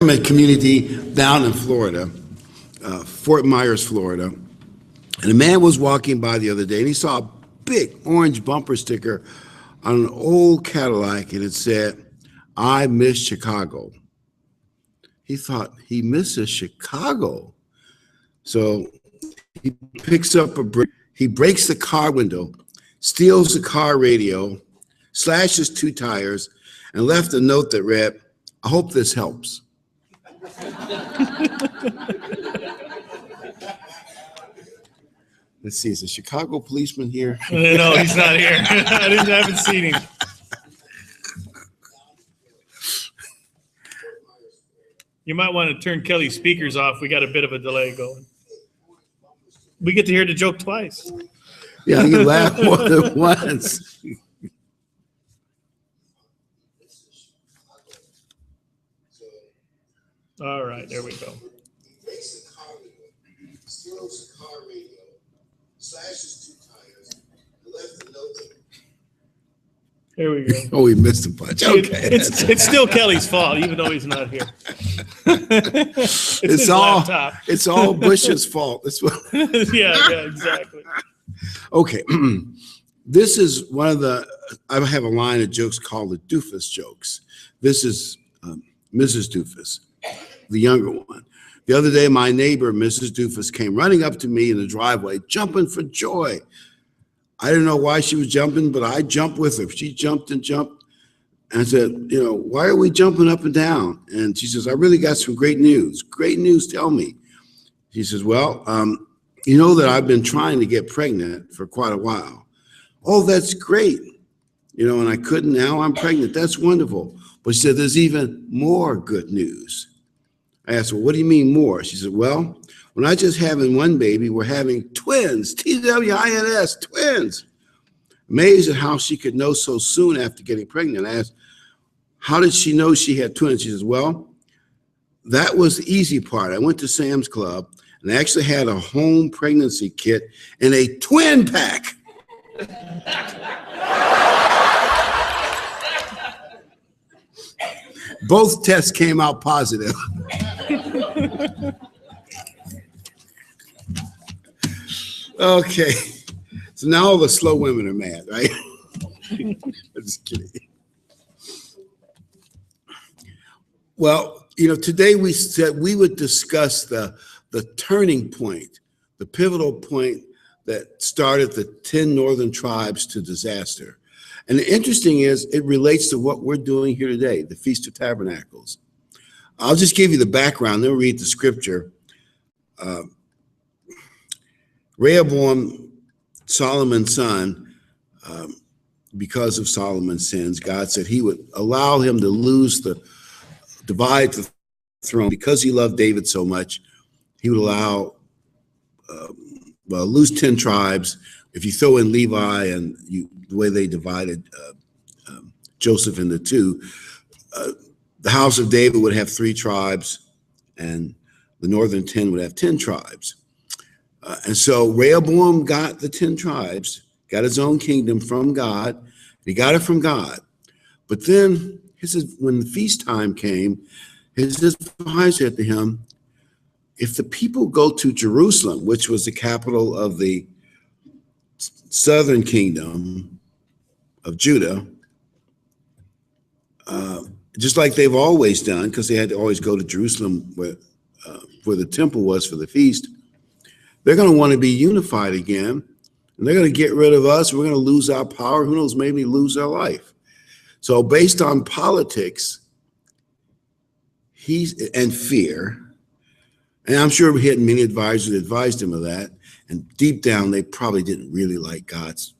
community down in Florida, Fort Myers, Florida. And a man was walking by the other day and he saw a big orange bumper sticker on an old Cadillac and it said, "I miss Chicago." He thought he misses Chicago. So he picks up he breaks the car window, steals the car radio, slashes 2 tires, and left a note that read, "I hope this helps." Let's see, is a Chicago policeman here? No, he's not here. I haven't seen him. You might want to turn Kelly's speakers off. We got a bit of a delay going. We get to hear the joke twice. Yeah, you laugh more than once. All right, there we go. He breaks the car window, steals the car radio, slashes 2 tires, and left a note. There we go. Oh, we missed a bunch. Okay. It's still Kelly's fault, even though he's not here. It's all Bush's fault. That's what. Yeah, exactly. Okay. This is one of I have a line of jokes called the doofus jokes. This is Mrs. Doofus, the younger one. The other day, my neighbor, Mrs. Doofus, came running up to me in the driveway, jumping for joy. I didn't know why she was jumping, but I jumped with her. She jumped and jumped. And I said, "Why are we jumping up and down?" And she says, "I really got some great news." "Great news, tell me." She says, "Well, you know that I've been trying to get pregnant for quite a while." "Oh, that's great. And I couldn't, now I'm pregnant. That's wonderful." But she said, "There's even more good news." I asked, "Well, what do you mean more?" She said, "Well, we're not just having one baby, we're having twins, TWINS, twins." Amazed at how she could know so soon after getting pregnant. I asked, "How did she know she had twins?" She says, "Well, that was the easy part. I went to Sam's Club and I actually had a home pregnancy kit and a twin pack." Both tests came out positive. Okay, so now all the slow women are mad, right? I'm just kidding. Well, today we said we would discuss the turning point, the pivotal point that started the 10 northern tribes to disaster. And the interesting is it relates to what we're doing here today, the Feast of Tabernacles. I'll just give you the background, then read the scripture. Rehoboam, Solomon's son, because of Solomon's sins, God said he would allow him to divide the throne. Because he loved David so much, he would allow, lose 10 tribes. If you throw in Levi and the way they divided Joseph into 2, the house of David would have 3 tribes, and the northern 10 would have 10 tribes. And so Rehoboam got the 10 tribes, got his own kingdom from God. He got it from God. But then when the feast time came, his advisor said to him, "If the people go to Jerusalem," which was the capital of the southern kingdom of Judah, just like they've always done, because they had to always go to Jerusalem where the temple was for the feast, they're going to want to be unified again, and they're going to get rid of us. We're going to lose our power. Who knows, maybe lose our life. So based on politics and fear, and I'm sure we had many advisors that advised him of that, and deep down, they probably didn't really like God's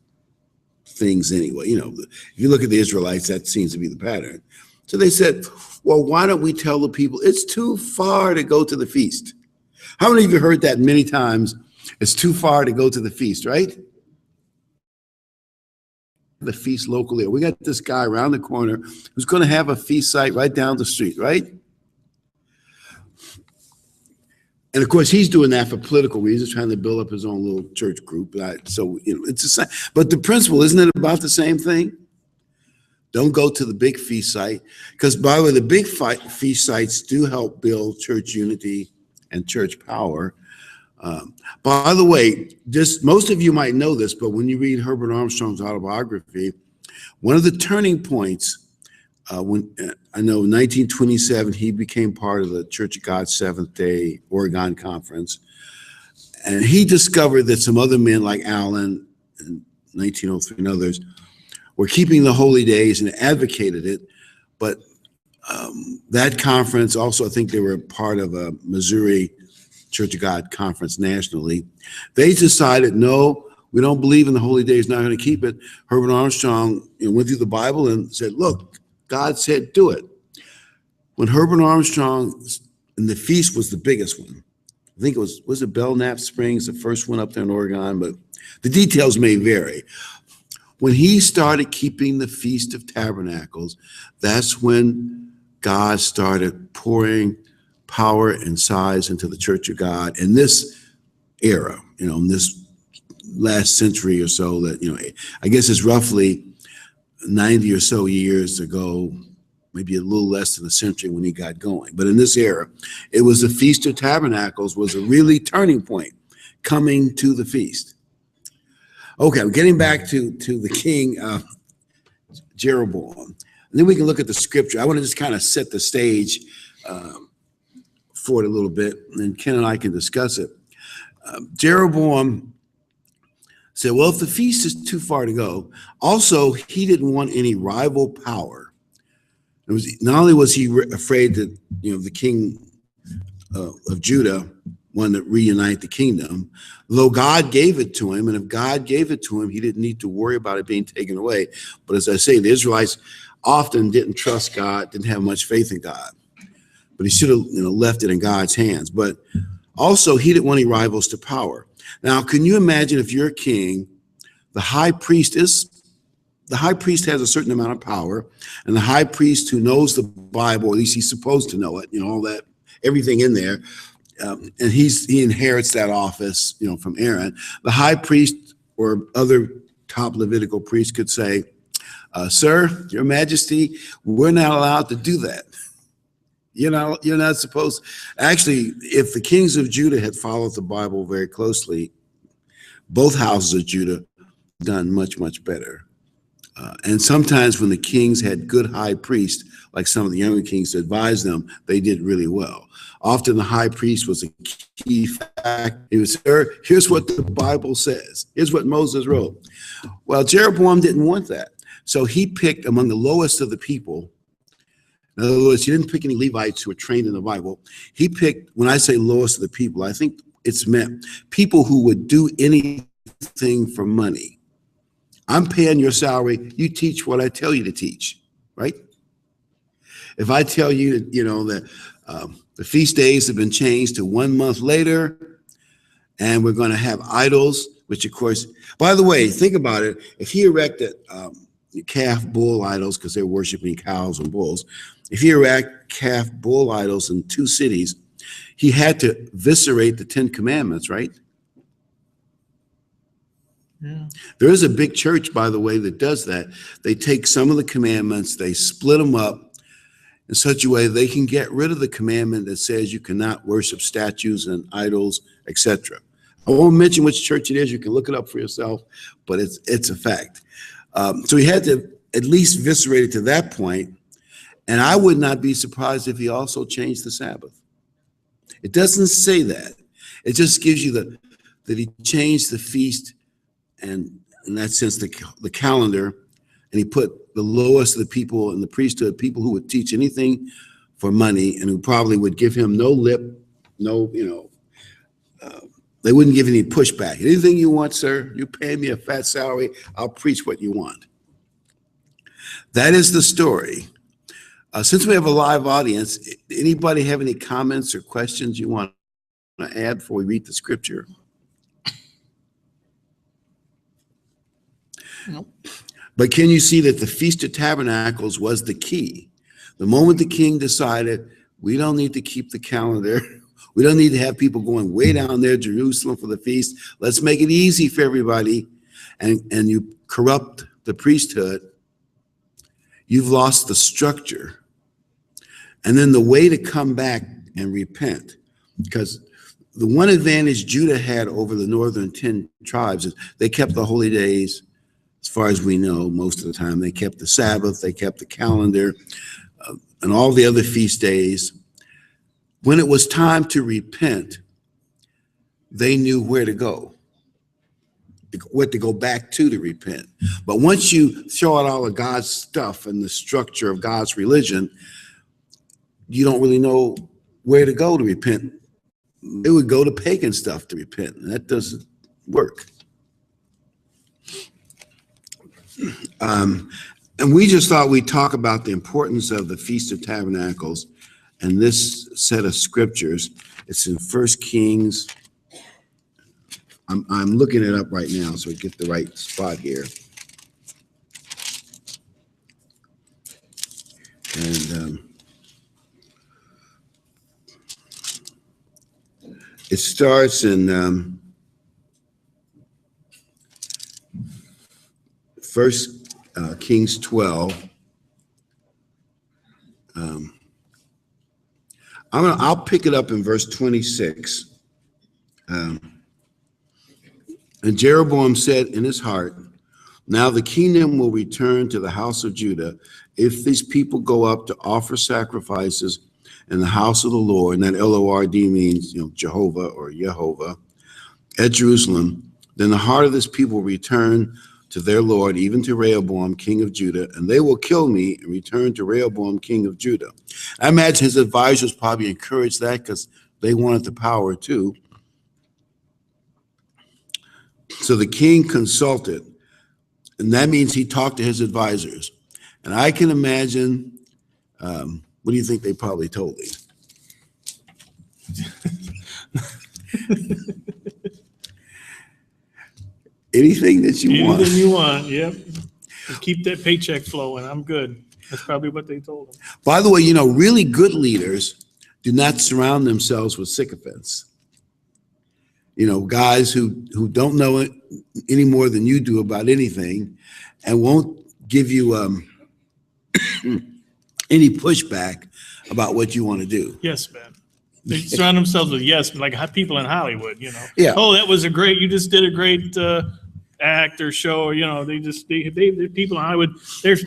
things anyway. If you look at the Israelites, that seems to be the pattern. So they said, "Well, why don't we tell the people it's too far to go to the feast?" How many of you heard that many times? It's too far to go to the feast, right? The feast locally. We got this guy around the corner who's going to have a feast site right down the street, right? And of course, he's doing that for political reasons, trying to build up his own little church group. So it's the same. But the principle, isn't it about the same thing? Don't go to the big feast site. Because, by the way, the big feast sites do help build church unity and church power. By the way, just most of you might know this, but when you read Herbert Armstrong's autobiography, one of the turning points, when I know in 1927, he became part of the Church of God Seventh-day Oregon Conference. And he discovered that some other men like Allen in 1903 and others were keeping the holy days and advocated it. But that conference also, I think they were part of a Missouri Church of God conference nationally. They decided, no, we don't believe in the holy days, not going to keep it. Herbert Armstrong went through the Bible and said, look, God said do it. When Herbert Armstrong, and the feast was the biggest one. I think it was it Belknap Springs, the first one up there in Oregon, but the details may vary. When he started keeping the Feast of Tabernacles, that's when God started pouring power and size into the Church of God in this era, in this last century or so that, I guess it's roughly 90 or so years ago, maybe a little less than a century when he got going. But in this era, it was the Feast of Tabernacles was a really turning point coming to the feast. Okay, I'm getting back to the king, Jeroboam. And then we can look at the scripture. I want to just kind of set the stage for it a little bit, and then Ken and I can discuss it. Jeroboam said, well, if the feast is too far to go, also, he didn't want any rival power. It was not only was he afraid that, the king of Judah wanted to reunite the kingdom, though God gave it to him, and if God gave it to him, he didn't need to worry about it being taken away. But as I say, the Israelites often didn't trust God, didn't have much faith in God. But he should have left it in God's hands. But also, he didn't want any rivals to power. Now, can you imagine if you're a king, the high priest has a certain amount of power, and the high priest who knows the Bible, at least he's supposed to know it, all that, everything in there, and he inherits that office, from Aaron. The high priest or other top Levitical priests could say, sir, your majesty, we're not allowed to do that. You're not supposed. Actually, if the kings of Judah had followed the Bible very closely, both houses of Judah done much, much better. And sometimes when the kings had good high priests, like some of the younger kings to advise them, they did really well. Often the high priest was a key fact. He was, sir, here's what the Bible says. Here's what Moses wrote. Well, Jeroboam didn't want that. So he picked among the lowest of the people. In other words, he didn't pick any Levites who were trained in the Bible. He picked, when I say lowest of the people, I think it's meant people who would do anything for money. I'm paying your salary. You teach what I tell you to teach, right? If I tell you, that the feast days have been changed to 1 month later, and we're going to have idols, which of course, by the way, think about it. If he erected calf bull idols, because they're worshiping cows and bulls, if he erected calf bull idols in 2 cities, he had to eviscerate the 10 Commandments, right? Yeah. There is a big church, by the way, that does that. They take some of the commandments, they split them up in such a way they can get rid of the commandment that says you cannot worship statues and idols, etc. I won't mention which church it is. You can look it up for yourself, but it's a fact. So he had to at least eviscerate it to that point. And I would not be surprised if he also changed the Sabbath. It doesn't say that. It just gives you that he changed the feast and in that sense, the calendar, and he put the lowest of the people in the priesthood, people who would teach anything for money and who probably would give him no lip, they wouldn't give any pushback. Anything you want, sir, you pay me a fat salary, I'll preach what you want. That is the story. Since we have a live audience, anybody have any comments or questions you want to add before we read the scripture? Nope. But can you see that the Feast of Tabernacles was the key? The moment the king decided, we don't need to keep the calendar. We don't need to have people going way down there, Jerusalem, for the feast. Let's make it easy for everybody. And you corrupt the priesthood. you've lost the structure. And then the way to come back and repent, because the one advantage Judah had over the northern 10 tribes is they kept the holy days, as far as we know, most of the time. They kept the Sabbath, they kept the calendar, and all the other feast days. When it was time to repent, they knew where to go, what to go back to repent. But once you throw out all of God's stuff and the structure of God's religion, you don't really know where to go to repent. They would go to pagan stuff to repent, and that doesn't work. And we just thought we'd talk about the importance of the Feast of Tabernacles and this set of scriptures. It's in 1 Kings. I'm looking it up right now so we get the right spot here. And it starts in 1 Kings 12. I'll pick it up in verse 26. And Jeroboam said in his heart, now the kingdom will return to the house of Judah if these people go up to offer sacrifices in the house of the Lord, and that L-O-R-D means, Jehovah or Yehovah, at Jerusalem. Then the heart of this people will return to their Lord, even to Rehoboam, king of Judah, and they will kill me and return to Rehoboam, king of Judah. I imagine his advisors probably encouraged that because they wanted the power too. So the king consulted, and that means he talked to his advisors. And I can imagine, what do you think they probably told him? Anything that you want. Anything you want, yep. Keep that paycheck flowing. I'm good. That's probably what they told him. By the way, really good leaders do not surround themselves with sycophants. Guys who don't know it any more than you do about anything and won't give you any pushback about what you want to do. Yes, man. They surround themselves with like people in Hollywood, Yeah. Oh, you just did a great act or show, they people in Hollywood, they're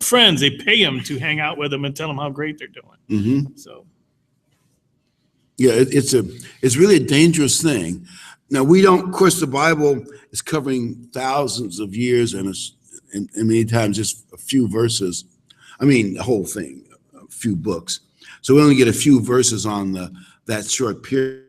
friends. They pay them to hang out with them and tell them how great they're doing. Mm-hmm. So. Yeah, it's really a dangerous thing. Now, we don't, of course, the Bible is covering thousands of years and many times just a few verses. I mean, the whole thing, a few books. So we only get a few verses on that short period.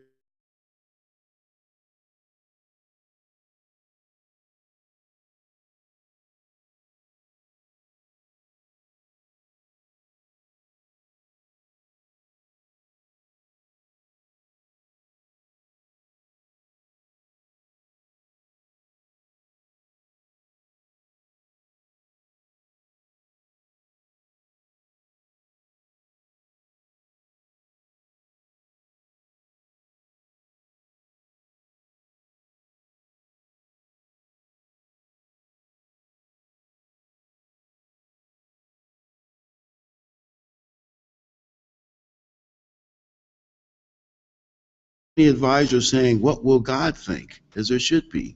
The advisor saying, what will God think? As there should be.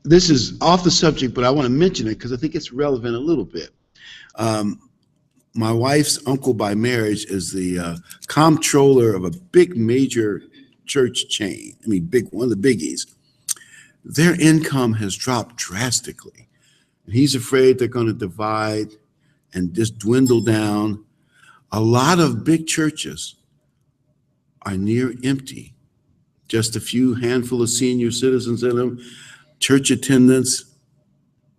This is off the subject, but I want to mention it because I think it's relevant a little bit. My wife's uncle by marriage is the comptroller of a big major church chain. I mean, one of the biggies. Their income has dropped drastically. And he's afraid they're going to divide and just dwindle down. A lot of big churches are near empty. Just a few handful of senior citizens in them. Church attendance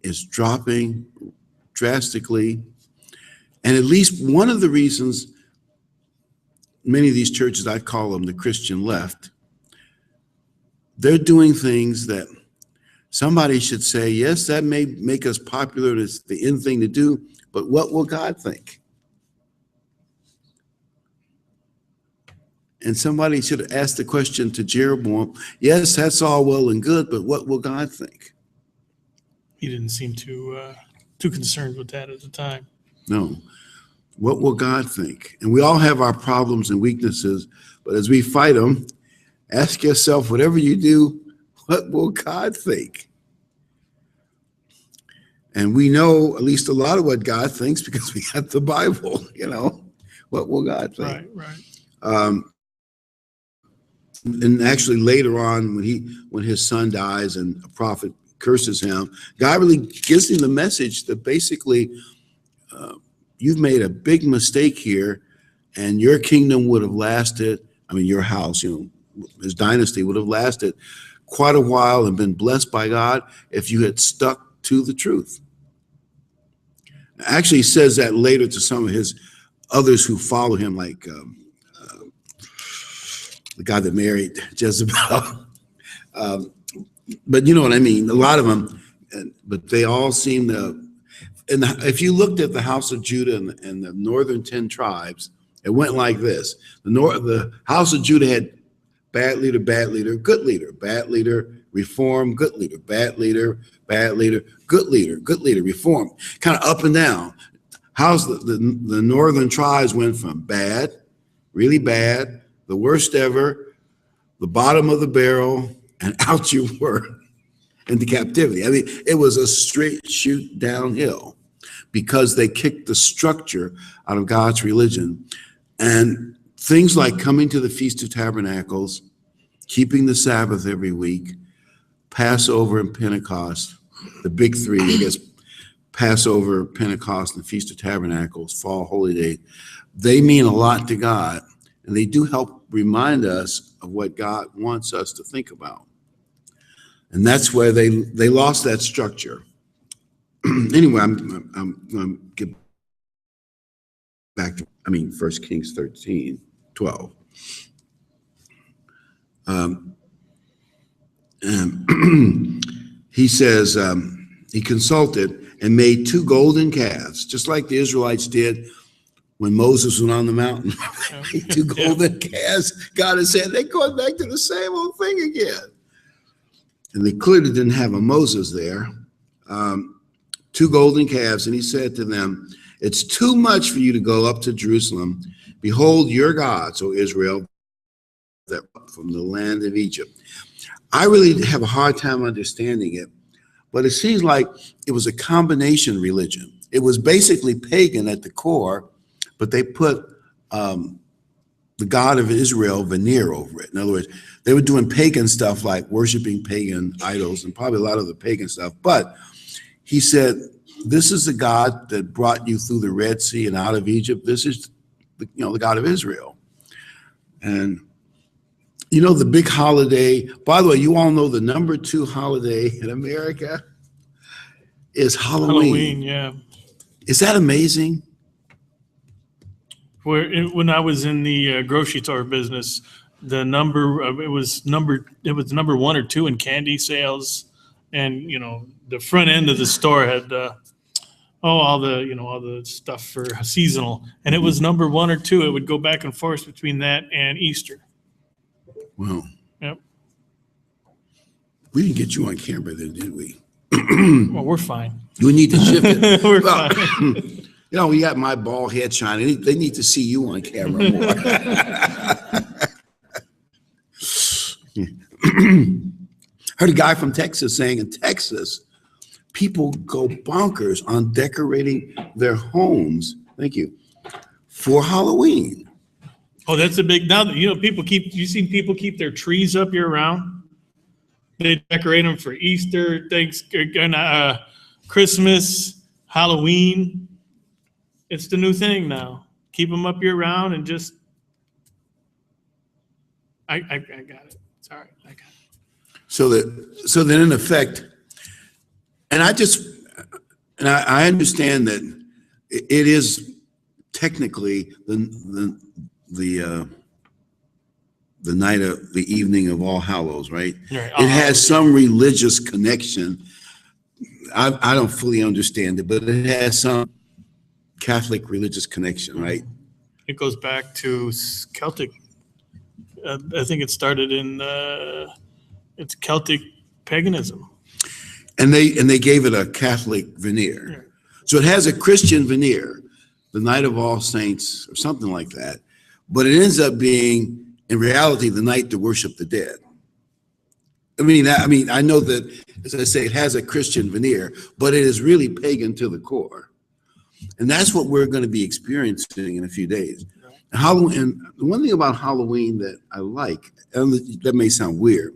is dropping drastically. And at least one of the reasons many of these churches, I call them the Christian left, they're doing things that somebody should say, yes, that may make us popular, it's the in thing to do, but what will God think? And somebody should have asked the question to Jeroboam, yes, that's all well and good, but what will God think? He didn't seem to too concerned with that at the time. No. What will God think? And we all have our problems and weaknesses, but as we fight them, ask yourself, whatever you do, what will God think? And we know at least a lot of what God thinks because we have the Bible, What will God think? Right. And actually later on, when his son dies and a prophet curses him, God really gives him the message that basically you've made a big mistake here, and your kingdom would have lasted. I mean, your house, his dynasty would have lasted quite a while and been blessed by God if you had stuck to the truth. Actually, he says that later to some of his others who follow him, like the guy that married Jezebel. But you know what I mean? A lot of them, but they all seem to, and if you looked at the house of Judah and the northern 10 tribes, it went like this. The house of Judah had bad leader, good leader, bad leader, reform, good leader, bad leader, good leader, reform, kind of up and down. How's the northern tribes went from bad, really bad, the worst ever, the bottom of the barrel, and out you were into captivity. I mean, it was a straight shoot downhill because they kicked the structure out of God's religion. And things like coming to the Feast of Tabernacles, keeping the Sabbath every week, Passover and Pentecost, the big three, I guess, Passover, Pentecost, and Feast of Tabernacles, Fall, Holy Day, they mean a lot to God, and they do help remind us of what God wants us to think about. And that's where they lost that structure. Anyway, I'm going to get back to, 1 Kings 13:12. He says he consulted and made 2 golden calves, just like the Israelites did when Moses went on the mountain. 2 golden calves. God has said they're going back to the same old thing again. And they clearly didn't have a Moses there. 2 golden calves, and he said to them, "It's too much for you to go up to Jerusalem. Behold, your gods, O Israel, that from the land of Egypt." I really have a hard time understanding it, but it seems like it was a combination religion. It was basically pagan at the core, but they put the God of Israel veneer over it. In other words, they were doing pagan stuff like worshiping pagan idols and probably a lot of the pagan stuff. But he said, this is the God that brought you through the Red Sea and out of Egypt. This is the God of Israel. And the big holiday, by the way, you all know the number 2 holiday in America is Halloween. Yeah. Is that amazing? When I was in the grocery store business, the number it was number 1 or 2 in candy sales, and the front end of the store had all the stuff for seasonal, and it was number 1 or 2. It would go back and forth between that and Easter. Wow. Yep. We didn't get you on camera then, did we? Well, we're fine. We need to shift it. We're fine. We got my bald head shining. They need to see you on camera more. Heard a guy from Texas saying in Texas, people go bonkers on decorating their homes. Thank you. For Halloween. Oh, that's a big, now that, you seen people keep their trees up year round? They decorate them for Easter, Thanksgiving, Christmas, Halloween. It's the new thing now. Keep them up year round and just, I got it. It's all right. I got it. So then in effect, and I understand that it is technically the night of the evening of All Hallows, right? Right. It has some religious connection. I don't fully understand it, but it has some Catholic religious connection, right? It goes back to Celtic. I think it started in it's Celtic paganism. And they gave it a Catholic veneer. So it has a Christian veneer, the Night of All Saints or something like that, but it ends up being, in reality, the night to worship the dead. I know that, as I say, it has a Christian veneer, but it is really pagan to the core. And that's what we're going to be experiencing in a few days. Halloween, and the one thing about Halloween that I like, and that may sound weird,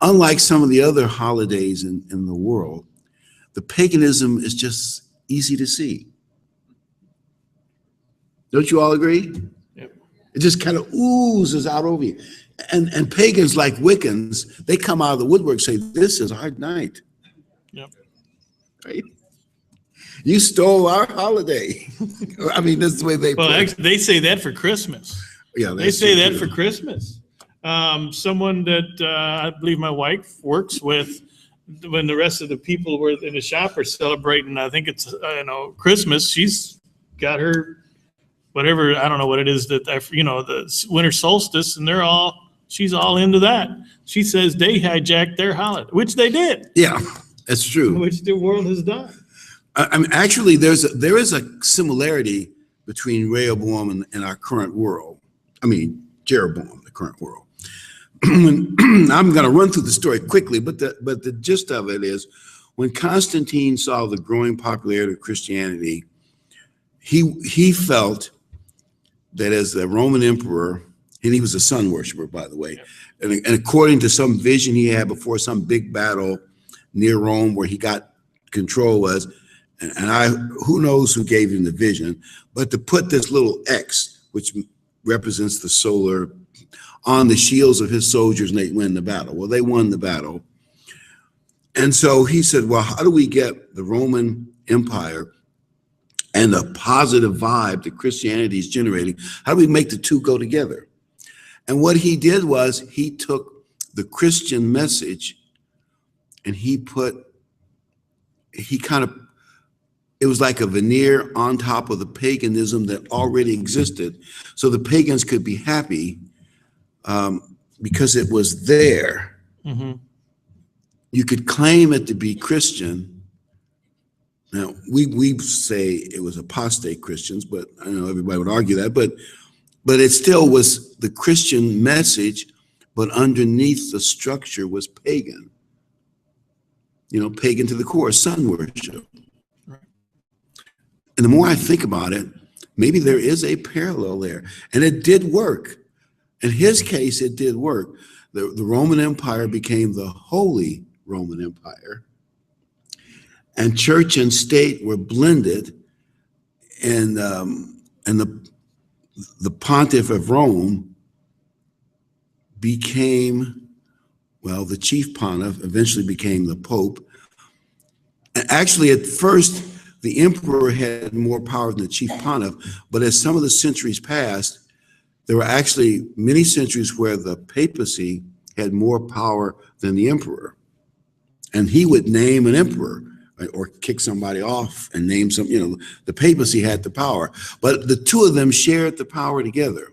unlike some of the other holidays in the world, the paganism is just easy to see. Don't you all agree? Yep. It just kind of oozes out over you. And pagans like Wiccans, they come out of the woodwork and say, this is our night. Yep. Right? You stole our holiday. I mean, that's the way they Well, put it. actually, they say that for Christmas. Yeah, They say that for Christmas. Someone that I believe my wife works with, when the rest of the people were in the shop are celebrating, I think it's Christmas. She's got her whatever, I don't know what it is that the winter solstice, and she's all into that. She says they hijacked their holiday, which they did. Yeah, that's true. Which the world has done. I mean, actually, there is a similarity between Rehoboam and our current world. I mean, Jeroboam, the current world. I'm going to run through the story quickly, but the gist of it is, when Constantine saw the growing popularity of Christianity, he felt that as the Roman emperor, and he was a sun worshiper, by the way, and according to some vision he had before some big battle near Rome where he got control was, who knows who gave him the vision, but to put this little X, which represents the solar, on the shields of his soldiers, and they win the battle. Well, they won the battle. And so he said, well, how do we get the Roman Empire and the positive vibe that Christianity is generating? How do we make the two go together? And what he did was he took the Christian message and it was like a veneer on top of the paganism that already existed. So the pagans could be happy because it was there. Mm-hmm. You could claim it to be Christian. Now, we say it was apostate Christians, but I know everybody would argue that, but it still was the Christian message, but underneath the structure was pagan. Pagan to the core, sun worship. Right. And the more I think about it, maybe there is a parallel there. And it did work. In his case, it did work. The Roman Empire became the Holy Roman Empire. And church and state were blended, and the pontiff of Rome became, well, the chief pontiff, eventually became the pope. And actually, at first, the emperor had more power than the chief pontiff, but as some of the centuries passed, there were actually many centuries where the papacy had more power than the emperor. And he would name an emperor, right, or kick somebody off and name some, the papacy had the power. But the two of them shared the power together.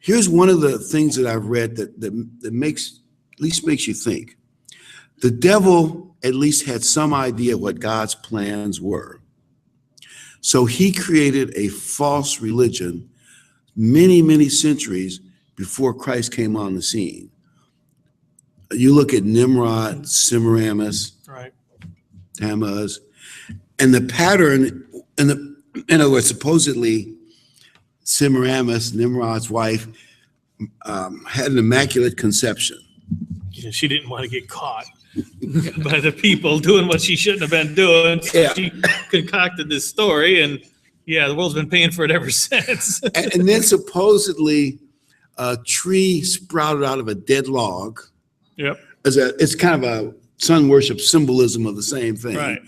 Here's one of the things that I've read that makes you think. The devil at least had some idea what God's plans were. So he created a false religion many, many centuries before Christ came on the scene. You look at Nimrod, Semiramis, Right. Tammuz, and the pattern, in other words, supposedly Semiramis, Nimrod's wife, had an immaculate conception. Yeah, she didn't want to get caught by the people doing what she shouldn't have been doing. So Yeah. she concocted this story, and the world's been paying for it ever since. And then supposedly a tree sprouted out of a dead log. Yep. It's kind of a sun worship symbolism of the same thing. Right.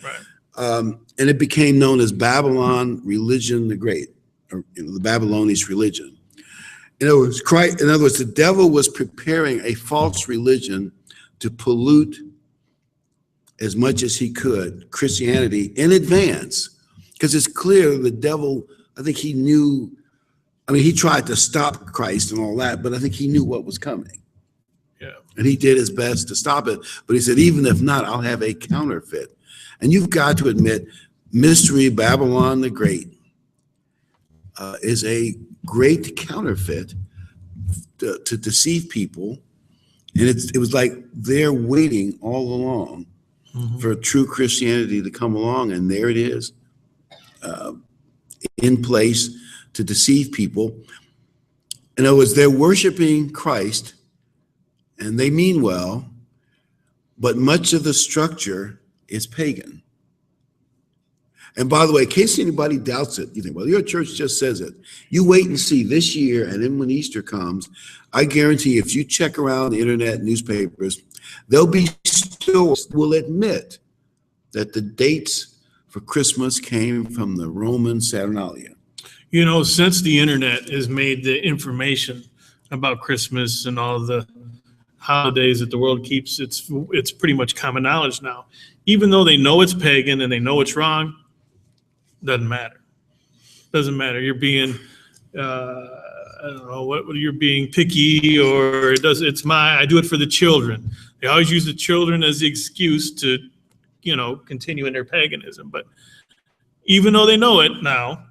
And it became known as Babylon Religion the Great, or the Babylonish religion. In other words, the devil was preparing a false religion to pollute as much as he could Christianity in advance. Because it's clear the devil, I think he knew, he tried to stop Christ and all that, but I think he knew what was coming. Yeah. And he did his best to stop it. But he said, even if not, I'll have a counterfeit. And you've got to admit, Mystery Babylon the Great is a great counterfeit to deceive people. And it was like they're waiting all along for true Christianity to come along, and there it is, in place to deceive people. In other words, they're worshiping Christ, and they mean well, but much of the structure is pagan. And by the way, in case anybody doubts it, you think, well, your church just says it. You wait and see this year, and then when Easter comes, I guarantee if you check around the internet, newspapers, there'll be stores that will admit that the dates for Christmas came from the Roman Saturnalia. You know, since the internet has made the information about Christmas and all the holidays that the world keeps, it's pretty much common knowledge now. Even though they know it's pagan and they know it's wrong, doesn't matter. Doesn't matter. You're being, I don't know, what you're being picky, or I do it for the children. They always use the children as the excuse to, continue in their paganism. But even though they know it now,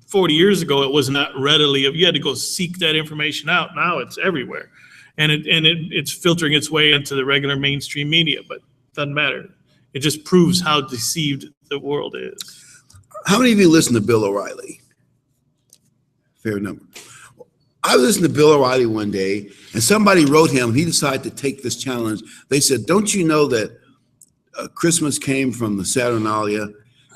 40 years ago, it was not readily, you had to go seek that information out. Now it's everywhere. And it's filtering its way into the regular mainstream media, but it doesn't matter. It just proves how deceived the world is. How many of you listen to Bill O'Reilly? Fair number. I listened to Bill O'Reilly one day, and somebody wrote him. He decided to take this challenge. They said, don't you know that Christmas came from the Saturnalia?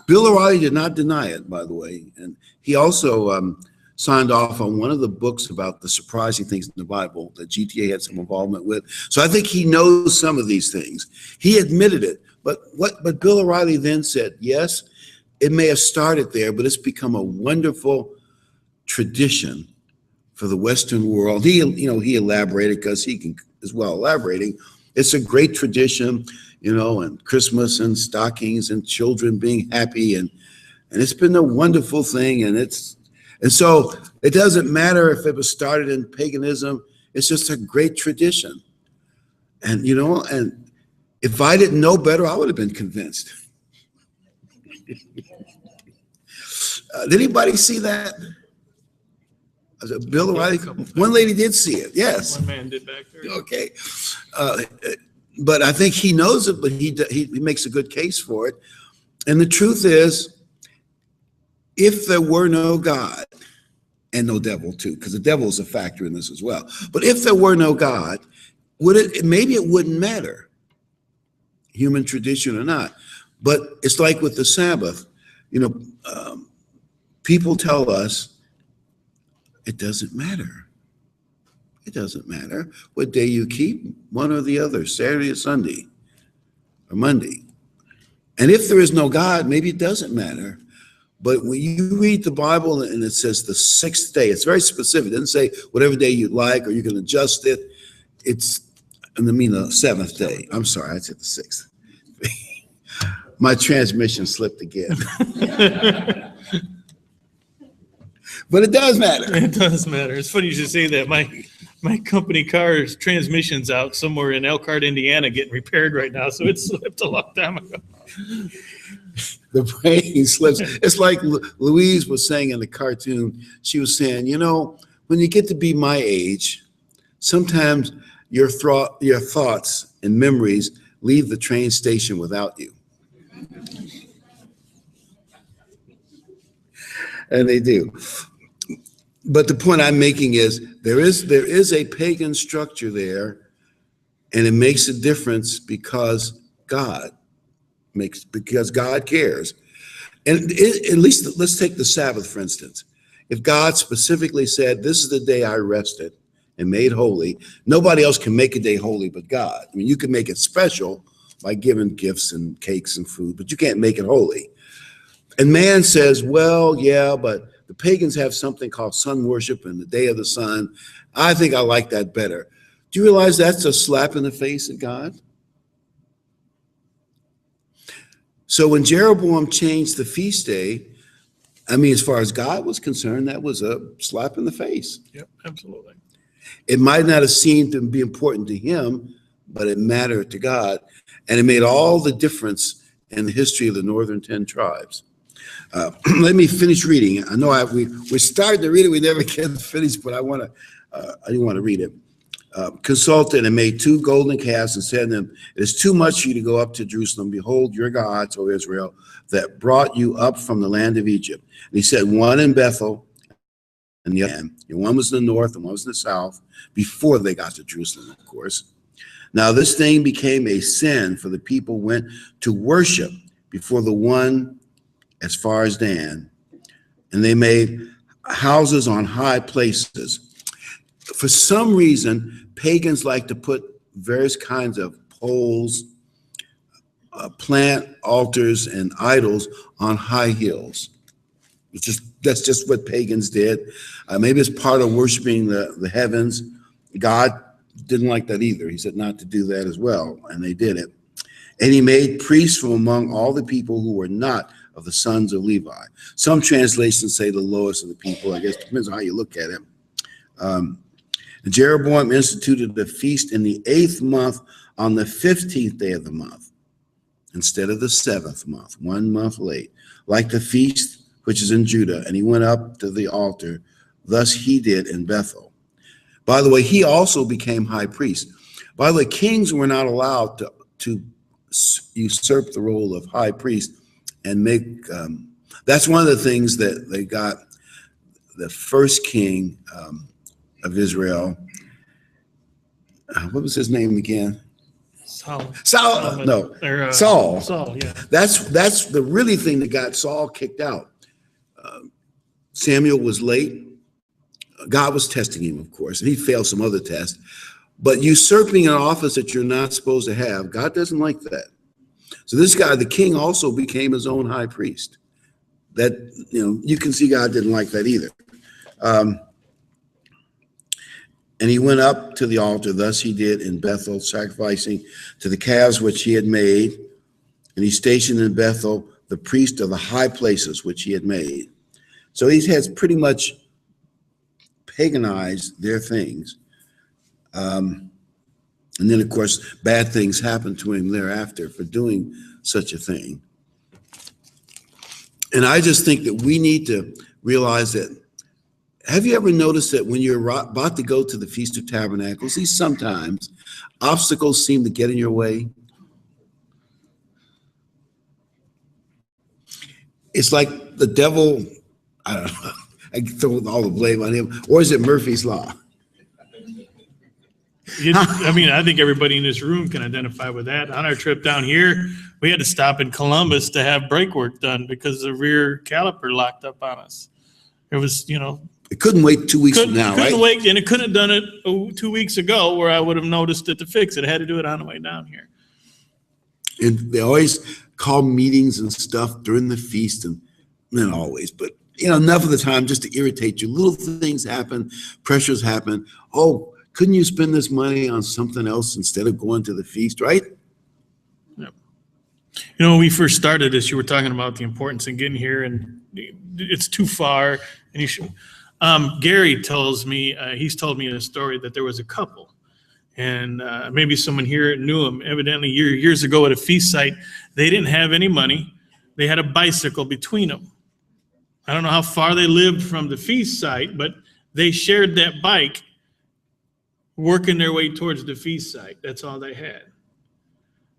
Bill O'Reilly did not deny it, by the way. And he also signed off on one of the books about the surprising things in the Bible that GTA had some involvement with. So I think he knows some of these things. He admitted it. But Bill O'Reilly then said, yes, it may have started there, but it's become a wonderful tradition for the Western world. He elaborated, because he can as well elaborating. It's a great tradition, and Christmas and stockings and children being happy, and it's been a wonderful thing. And so it doesn't matter if it was started in paganism. It's just a great tradition. And and if I didn't know better, I would have been convinced. Did anybody see that? Bill O'Reilly? One lady did see it. Yes. One man did back there. Okay. But I think he knows it, but he makes a good case for it. And the truth is, if there were no God, and no devil too, because the devil is a factor in this as well. But if there were no God, maybe it wouldn't matter, human tradition or not. But it's like with the Sabbath, people tell us it doesn't matter. It doesn't matter what day you keep, one or the other, Saturday or Sunday or Monday. And if there is no God, maybe it doesn't matter. But when you read the Bible and it says the sixth day, it's very specific. It doesn't say whatever day you like or you can adjust it. The seventh day. I'm sorry, I said the sixth. My transmission slipped again. But it does matter. It does matter. It's funny you should say that. My company car's transmission's out somewhere in Elkhart, Indiana, getting repaired right now. So it slipped a long time ago. The brain slips. It's like Louise was saying in the cartoon. She was saying, when you get to be my age, sometimes your thoughts and memories leave the train station without you. And they do. But the point I'm making is there is a pagan structure there, and it makes a difference because God cares. And at least let's take the Sabbath, for instance. If God specifically said, this is the day I rested and made holy, nobody else can make a day holy but God. I mean, you can make it special by giving gifts and cakes and food, but you can't make it holy. And man says, well, yeah, but the pagans have something called sun worship and the day of the sun. I think I like that better. Do you realize that's a slap in the face at God? So when Jeroboam changed the feast day, as far as God was concerned, that was a slap in the face. Yep, absolutely. It might not have seemed to be important to him, but it mattered to God. And it made all the difference in the history of the northern 10 tribes. Let me finish reading. I know we started to read it, we never get finished, but I do want to read it. Consulted and made 2 golden calves and said to them, "It is too much for you to go up to Jerusalem. Behold, your gods, O Israel, that brought you up from the land of Egypt." And he said, "One in Bethel and the other, and one was in the north and one was in the south," before they got to Jerusalem, of course. "Now this thing became a sin, for the people went to worship before the one as far as Dan, and they made houses on high places." For some reason, pagans like to put various kinds of poles, plant altars, and idols on high hills. That's just what pagans did. Maybe it's part of worshiping the heavens. God didn't like that either. He said not to do that as well, and they did it. And he made priests from among all the people who were not of the sons of Levi. Some translations say the lowest of the people. I guess it depends on how you look at it. And Jeroboam instituted the feast in the 8th month on the 15th day of the month, instead of the 7th month, 1 month late, like the feast which is in Judah. And he went up to the altar. Thus he did in Bethel. By the way, he also became high priest. By the way, kings were not allowed to usurp the role of high priest and make, that's one of the things that they got the first king of Israel. What was his name again? Saul. Saul. Saul, yeah. That's the really thing that got Saul kicked out. Samuel was late. God was testing him, of course, and he failed some other tests. But usurping an office that you're not supposed to have, God doesn't like that. So this guy, the king, also became his own high priest. That, you can see God didn't like that either. And he went up to the altar. Thus he did in Bethel, sacrificing to the calves which he had made. And he stationed in Bethel the priest of the high places which he had made. So he has pretty much paganized their things. And then, of course, bad things happened to him thereafter for doing such a thing. And I just think that we need to realize that. Have you ever noticed that when you're about to go to the Feast of Tabernacles, sometimes obstacles seem to get in your way? It's like the devil, I don't know, I throw all the blame on him, or is it Murphy's Law? I think everybody in this room can identify with that. On our trip down here, we had to stop in Columbus to have brake work done because the rear caliper locked up on us. It was, It couldn't wait 2 weeks from now, right? Couldn't wait, and it couldn't have done it 2 weeks ago where I would have noticed it to fix it. I had to do it on the way down here. And they always call meetings and stuff during the feast, and not always, but enough of the time just to irritate you. Little things happen, pressures happen. Oh, couldn't you spend this money on something else instead of going to the feast, right? Yep. When we first started this, you were talking about the importance of getting here, and it's too far, and you should. Gary tells me, he's told me a story that there was a couple, and maybe someone here knew him. Evidently, years ago at a feast site, they didn't have any money. They had a bicycle between them. I don't know how far they lived from the feast site, but they shared that bike working their way towards the feast site. That's all they had.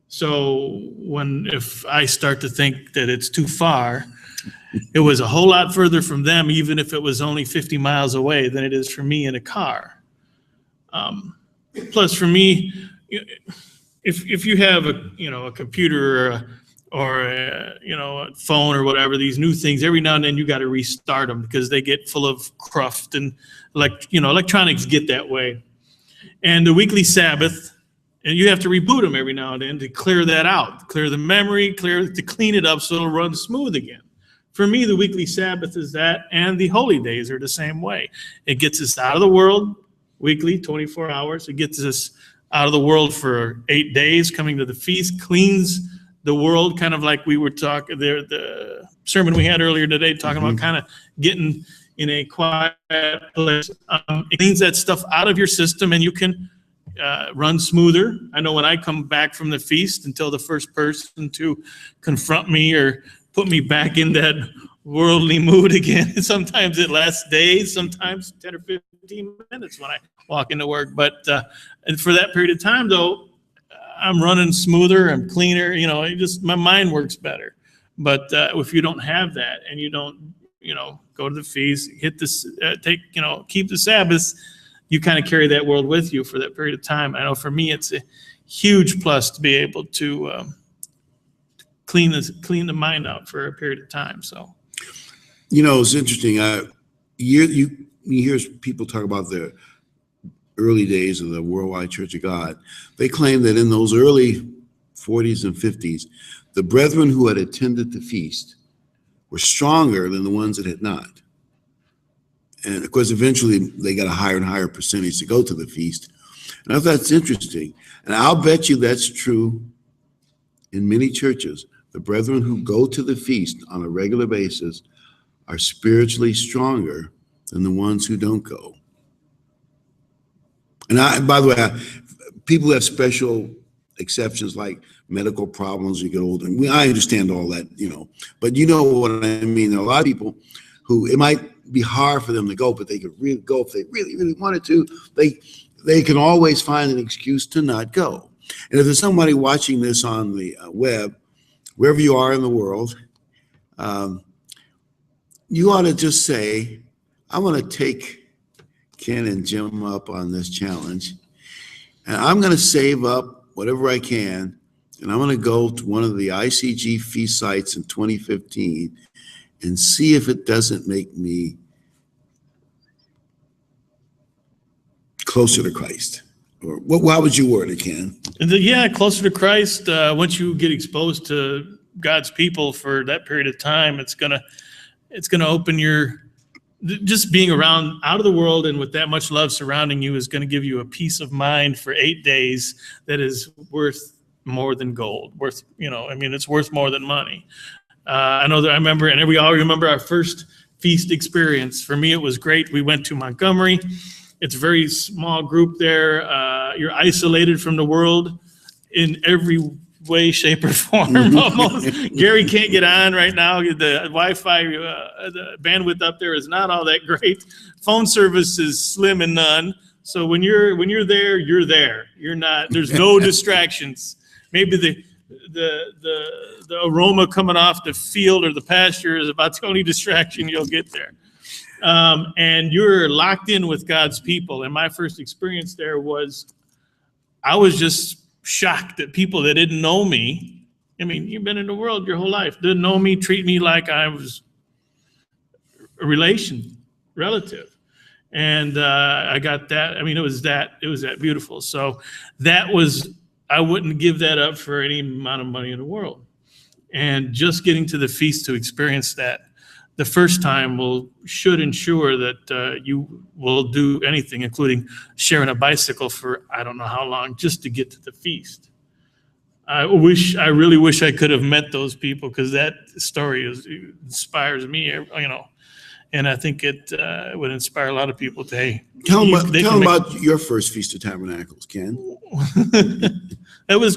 So if I start to think that it's too far, it was a whole lot further from them, even if it was only 50 miles away, than it is for me in a car. Plus, for me, if you have a computer or a phone or whatever, these new things, every now and then you got to restart them because they get full of cruft, and electronics get that way. And the weekly Sabbath, and you have to reboot them every now and then to clear that out, clear the memory, to clean it up so it'll run smooth again. For me, the weekly Sabbath is that, and the holy days are the same way. It gets us out of the world weekly, 24 hours. It gets us out of the world for 8 days, coming to the feast, cleans the world, kind of like we were talking there, the sermon we had earlier today, talking about kind of getting in a quiet place. It cleans that stuff out of your system, and you can run smoother. I know when I come back from the feast and tell the first person to confront me or put me back in that worldly mood again. Sometimes it lasts days, sometimes 10 or 15 minutes when I walk into work. But and for that period of time, though, I'm running smoother, I'm cleaner, it just, my mind works better. But if you don't have that and you don't, go to the feast, hit this, keep the Sabbath, you kind of carry that world with you for that period of time. I know for me, it's a huge plus to be able to clean the mind out for a period of time. So, it's interesting. You hear people talk about the early days of the Worldwide Church of God. They claim that in those early 40s and 50s, the brethren who had attended the feast were stronger than the ones that had not. And of course, eventually they got a higher and higher percentage to go to the feast. And I thought that's interesting. And I'll bet you that's true in many churches. The brethren who go to the feast on a regular basis are spiritually stronger than the ones who don't go. And by the way, people have special exceptions like medical problems as you get older. I understand all that, but you know what I mean. There are a lot of people who it might be hard for them to go, but they could really go if they really, really wanted to. They can always find an excuse to not go. And if there's somebody watching this on the web, wherever you are in the world, you ought to just say, I want to take Ken and Jim up on this challenge, and I'm going to save up whatever I can, and I'm going to go to one of the ICG feast sites in 2015 and see if it doesn't make me closer to Christ. Or how would you word it, Ken? Yeah, closer to Christ. Once you get exposed to God's people for that period of time, it's gonna open your, just being around out of the world and with that much love surrounding you is going to give you a peace of mind for 8 days that is worth more than gold. It's worth more than money. I know that I remember, and we all remember our first feast experience. For me, it was great. We went to Montgomery. It's a very small group there. You're isolated from the world in every way, shape, or form. Almost. Gary can't get on right now. The Wi-Fi, the bandwidth up there is not all that great. Phone service is slim and none. So when you're there, you're there. You're not. There's no distractions. Maybe the aroma coming off the field or the pasture is about the only distraction you'll get there. And you're locked in with God's people. And my first experience there was, I was just shocked that people that didn't know me, you've been in the world your whole life, didn't know me, treat me like I was a relative. And I got that. It was that beautiful. So I wouldn't give that up for any amount of money in the world. And just getting to the feast to experience that the first time should ensure that you will do anything, including sharing a bicycle for I don't know how long, just to get to the feast. I really wish I could have met those people, because that story inspires me, and I think it would inspire a lot of people to, hey. Tell them about your first Feast of Tabernacles, Ken. It was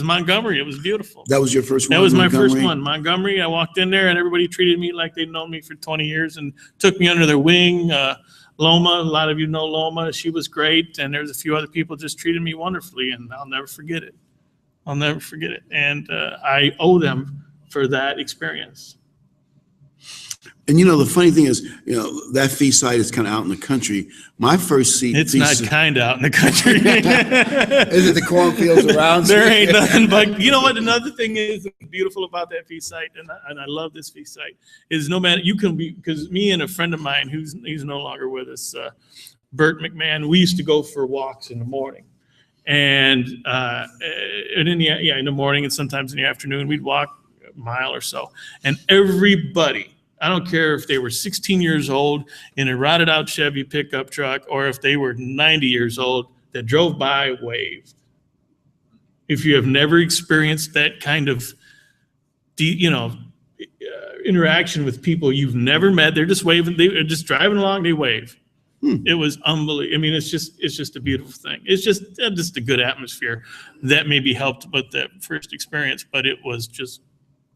Montgomery. It was beautiful. That was your first one? That was my first one, Montgomery. I walked in there and everybody treated me like they'd known me for 20 years and took me under their wing. Loma, a lot of you know Loma. She was great. And there's a few other people just treated me wonderfully, and I'll never forget it. And I owe them for that experience. And the funny thing is, that feast site is kind of out in the country. My first feast. It's not kind of out in the country. Is it the cornfields around? There ain't nothing. But you know what? Another thing is beautiful about that feast site, and I love this feast site, is no matter, you can be, because me and a friend of mine he's no longer with us, Bert McMahon, we used to go for walks in the morning. And in the morning and sometimes in the afternoon, we'd walk a mile or so. And everybody, I don't care if they were 16 years old in a rotted out Chevy pickup truck, or if they were 90 years old that drove by, waved. If you have never experienced that kind of, interaction with people you've never met, they're just waving, they're just driving along, they wave. It was unbelievable. It's just a beautiful thing. It's just a good atmosphere that maybe helped with that first experience, but it was just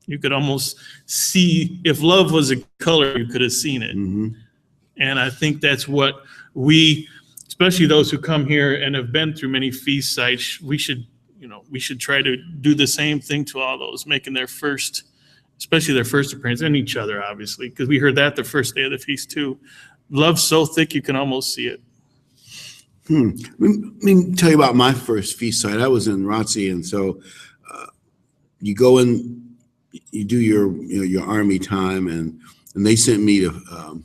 You could almost see, if love was a color, you could have seen it. Mm-hmm. And I think that's what we, especially those who come here and have been through many feast sites, we should try to do the same thing to all those, making their first, especially their first appearance, and each other, obviously, because we heard that the first day of the feast too. Love's so thick you can almost see it. Let me tell you about my first feast site. I was in ROTC, and so you go in, you do your Army time, and they sent me to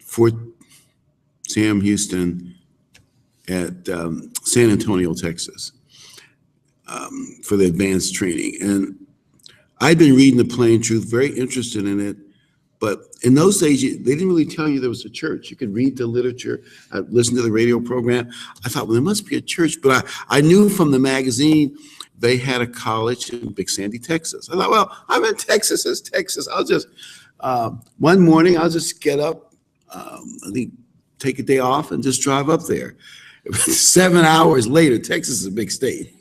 Fort Sam Houston at San Antonio, Texas, for the advanced training. And I'd been reading the Plain Truth, very interested in it. But in those days, they didn't really tell you there was a church. You could read the literature, listen to the radio program. I thought, well, there must be a church. But I knew from the magazine they had a college in Big Sandy, Texas. I thought, well, I'm in Texas. It's Texas. I'll just, one morning, I'll just get up, I think, take a day off and just drive up there. 7 hours later, Texas is a big state.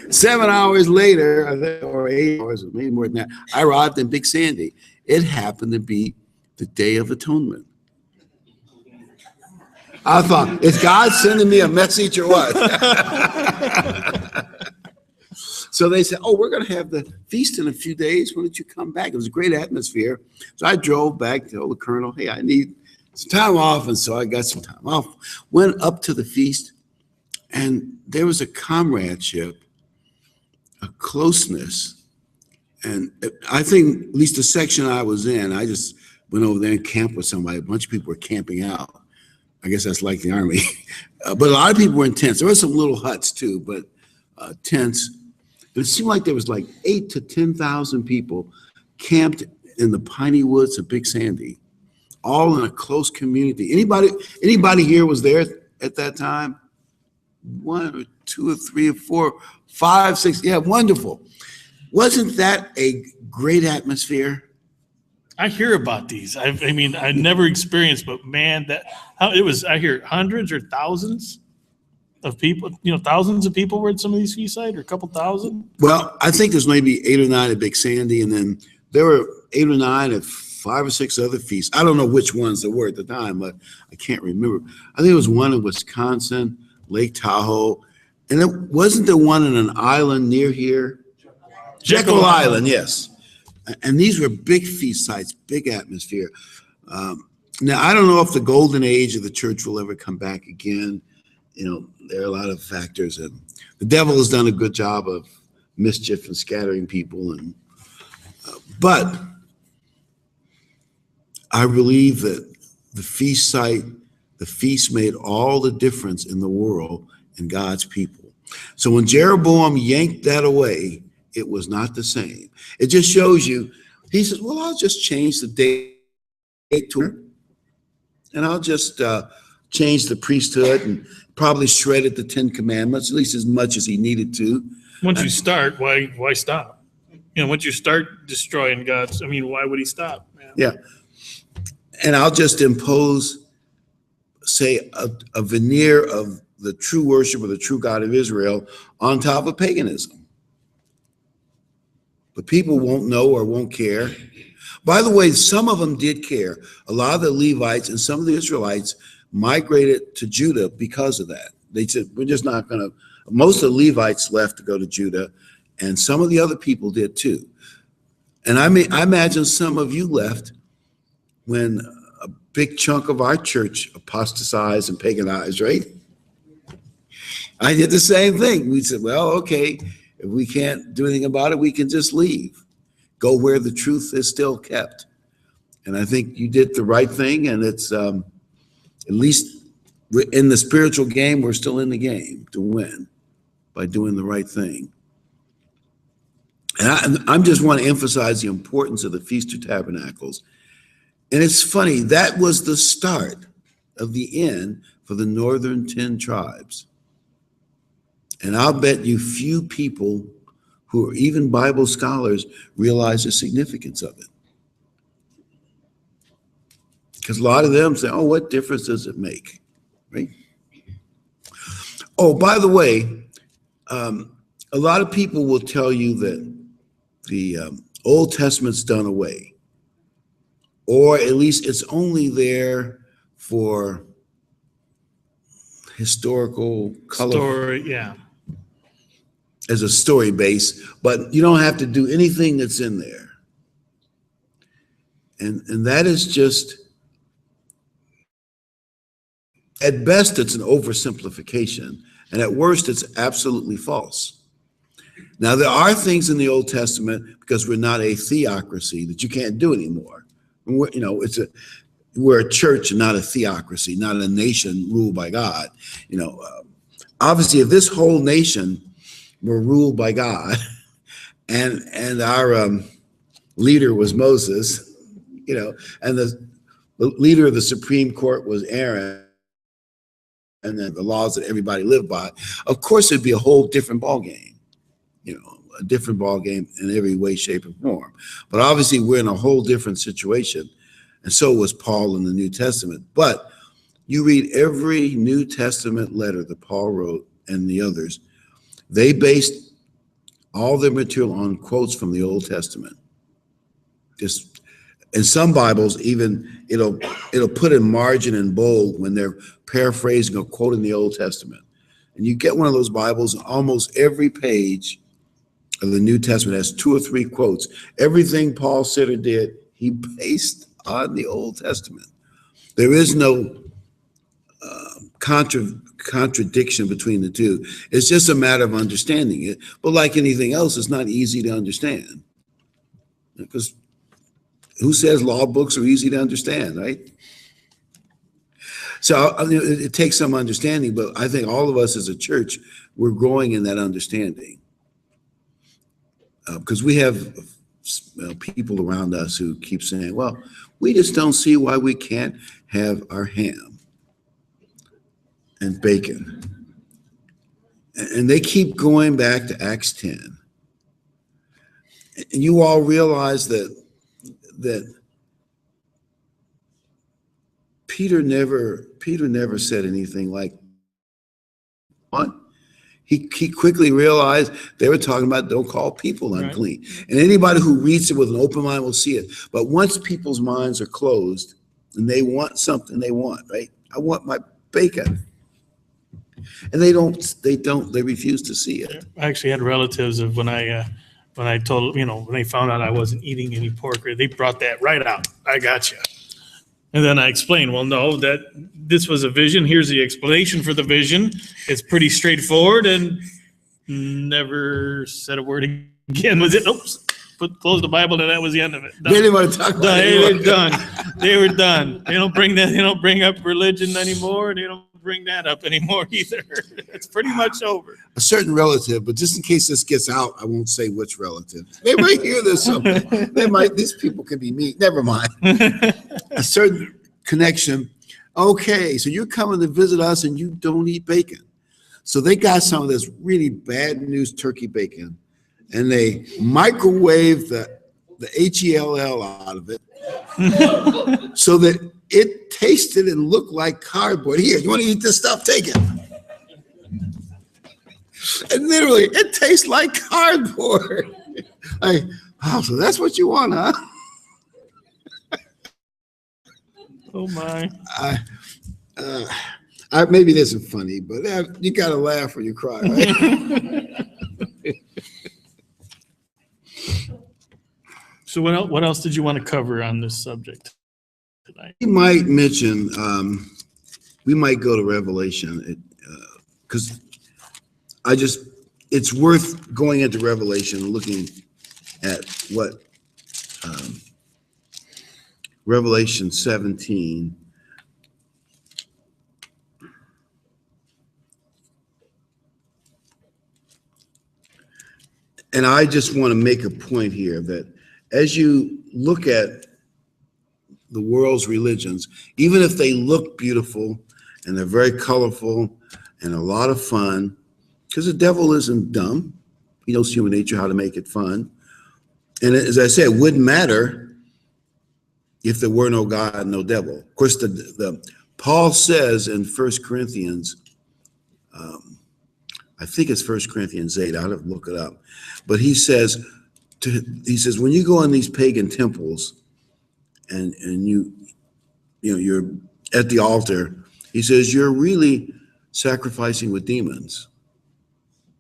7 hours later, I think, or 8 hours, maybe more than that, I arrived in Big Sandy. It happened to be the Day of Atonement. I thought, is God sending me a message or what? So they said, oh, we're going to have the feast in a few days. Why don't you come back? It was a great atmosphere. So I drove back to the colonel, hey, I need some time off. And so I got some time off. Went up to the feast, and there was a comradeship, a closeness. And I think, at least the section I was in, I just went over there and camped with somebody. A bunch of people were camping out. I guess that's like the Army. But a lot of people were in tents. There were some little huts too, but tents. But it seemed like there was like 8,000 to 10,000 people camped in the piney woods of Big Sandy, all in a close community. Anybody here was there at that time? 1 or 2 or 3 or 4, 5, 6. Yeah, wonderful. Wasn't that a great atmosphere? I hear about these. I mean, I never experienced, but man, I hear hundreds or thousands of people, thousands of people were at some of these feast sites, or a couple thousand. Well, I think there's maybe 8 or 9 at Big Sandy, and then there were 8 or 9 at 5 or 6 other feasts. I don't know which ones there were at the time, but I can't remember. I think it was one in Wisconsin, Lake Tahoe, and it wasn't there one in an island near here? Jekyll Island, yes. And these were big feast sites, big atmosphere. Now, I don't know if the golden age of the church will ever come back again. There are a lot of factors, and the devil has done a good job of mischief and scattering people. But I believe that the feast made all the difference in the world and God's people. So when Jeroboam yanked that away, it was not the same. It just shows you, he says, well, I'll just change the date to it, and I'll just change the priesthood and probably shredded the 10 Commandments, at least as much as he needed to. Once you start, why stop? Once you start destroying God's, why would he stop? Man? Yeah. And I'll just impose, say, a veneer of the true worship of the true God of Israel on top of paganism. But people won't know or won't care. By the way, some of them did care. A lot of the Levites and some of the Israelites migrated to Judah because of that. They said, we're just not going to. Most of the Levites left to go to Judah, and some of the other people did too. And I imagine some of you left when a big chunk of our church apostatized and paganized, right? I did the same thing. We said, well, okay, if we can't do anything about it, we can just leave, go where the truth is still kept. And I think you did the right thing, and it's at least in the spiritual game, we're still in the game to win by doing the right thing. And I just want to emphasize the importance of the Feast of Tabernacles. And it's funny, that was the start of the end for the northern 10 tribes. And I'll bet you few people who are even Bible scholars realize the significance of it. Because a lot of them say, oh, what difference does it make? Right? Oh, by the way, a lot of people will tell you that the Old Testament's done away, or at least it's only there for historical color Story, yeah. as a story base, but you don't have to do anything that's in there. And that is just, at best, it's an oversimplification, and at worst, it's absolutely false. Now, there are things in the Old Testament, because we're not a theocracy, that you can't do anymore. We're a church and not a theocracy, not a nation ruled by God. Obviously, if this whole nation were ruled by God, and our leader was Moses, and the leader of the Supreme Court was Aaron, and then the laws that everybody lived by, of course, it'd be a whole different ballgame. A different ballgame in every way, shape, and form. But obviously, we're in a whole different situation, and so was Paul in the New Testament. But you read every New Testament letter that Paul wrote and the others, they based all their material on quotes from the Old Testament. Just in some Bibles, even it'll put in margin and bold when they're paraphrasing or quoting the Old Testament. And you get one of those Bibles, and almost every page of the New Testament has 2 or 3 quotes. Everything Paul said or did, he based on the Old Testament. There is no contradiction between the two. It's just a matter of understanding it. But like anything else, it's not easy to understand. Because who says law books are easy to understand, right? So it takes some understanding, but I think all of us as a church, we're growing in that understanding. Because we have people around us who keep saying, well, we just don't see why we can't have our ham and bacon. And they keep going back to Acts 10. And you all realize that Peter never said anything like, what? He quickly realized they were talking about don't call people unclean. Right. And anybody who reads it with an open mind will see it. But once people's minds are closed and they want something they want, right? I want my bacon. And they refuse to see it. I actually had relatives of when I told, when they found out I wasn't eating any pork, they brought that right out. I got you. And then I explained, well, no, that this was a vision. Here's the explanation for the vision. It's pretty straightforward, and never said a word again. Was it? Oops. Close the Bible, and that was the end of it. Done. They didn't want to talk about it. They were done. They were done. They don't bring that. They don't bring up religion anymore. They don't bring that up anymore either. It's pretty much over. A certain relative, but just in case this gets out, I won't say which relative. They might hear this something. These people could be me. Never mind. A certain connection. Okay, so you're coming to visit us and you don't eat bacon. So they got some of this really bad news turkey bacon, and they microwave the HELL out of it so that it tasted and looked like cardboard. Here, you want to eat this stuff? Take it. And literally, it tastes like cardboard. So that's what you want, huh? Oh my. Maybe this isn't funny, but you got to laugh when you cry, right? So what else did you want to cover on this subject tonight? We might mention, we might go to Revelation, because it's worth going into Revelation and looking at what Revelation 17 and I just want to make a point here that as you look at the world's religions, even if they look beautiful and they're very colorful and a lot of fun, because the devil isn't dumb. He knows human nature, how to make it fun. And as I said, it wouldn't matter if there were no God, no devil. Of course, Paul says in 1 Corinthians, I think it's 1 Corinthians 8, I'll have to look it up. But he says, he says, when you go in these pagan temples and you're at the altar, he says, you're really sacrificing with demons.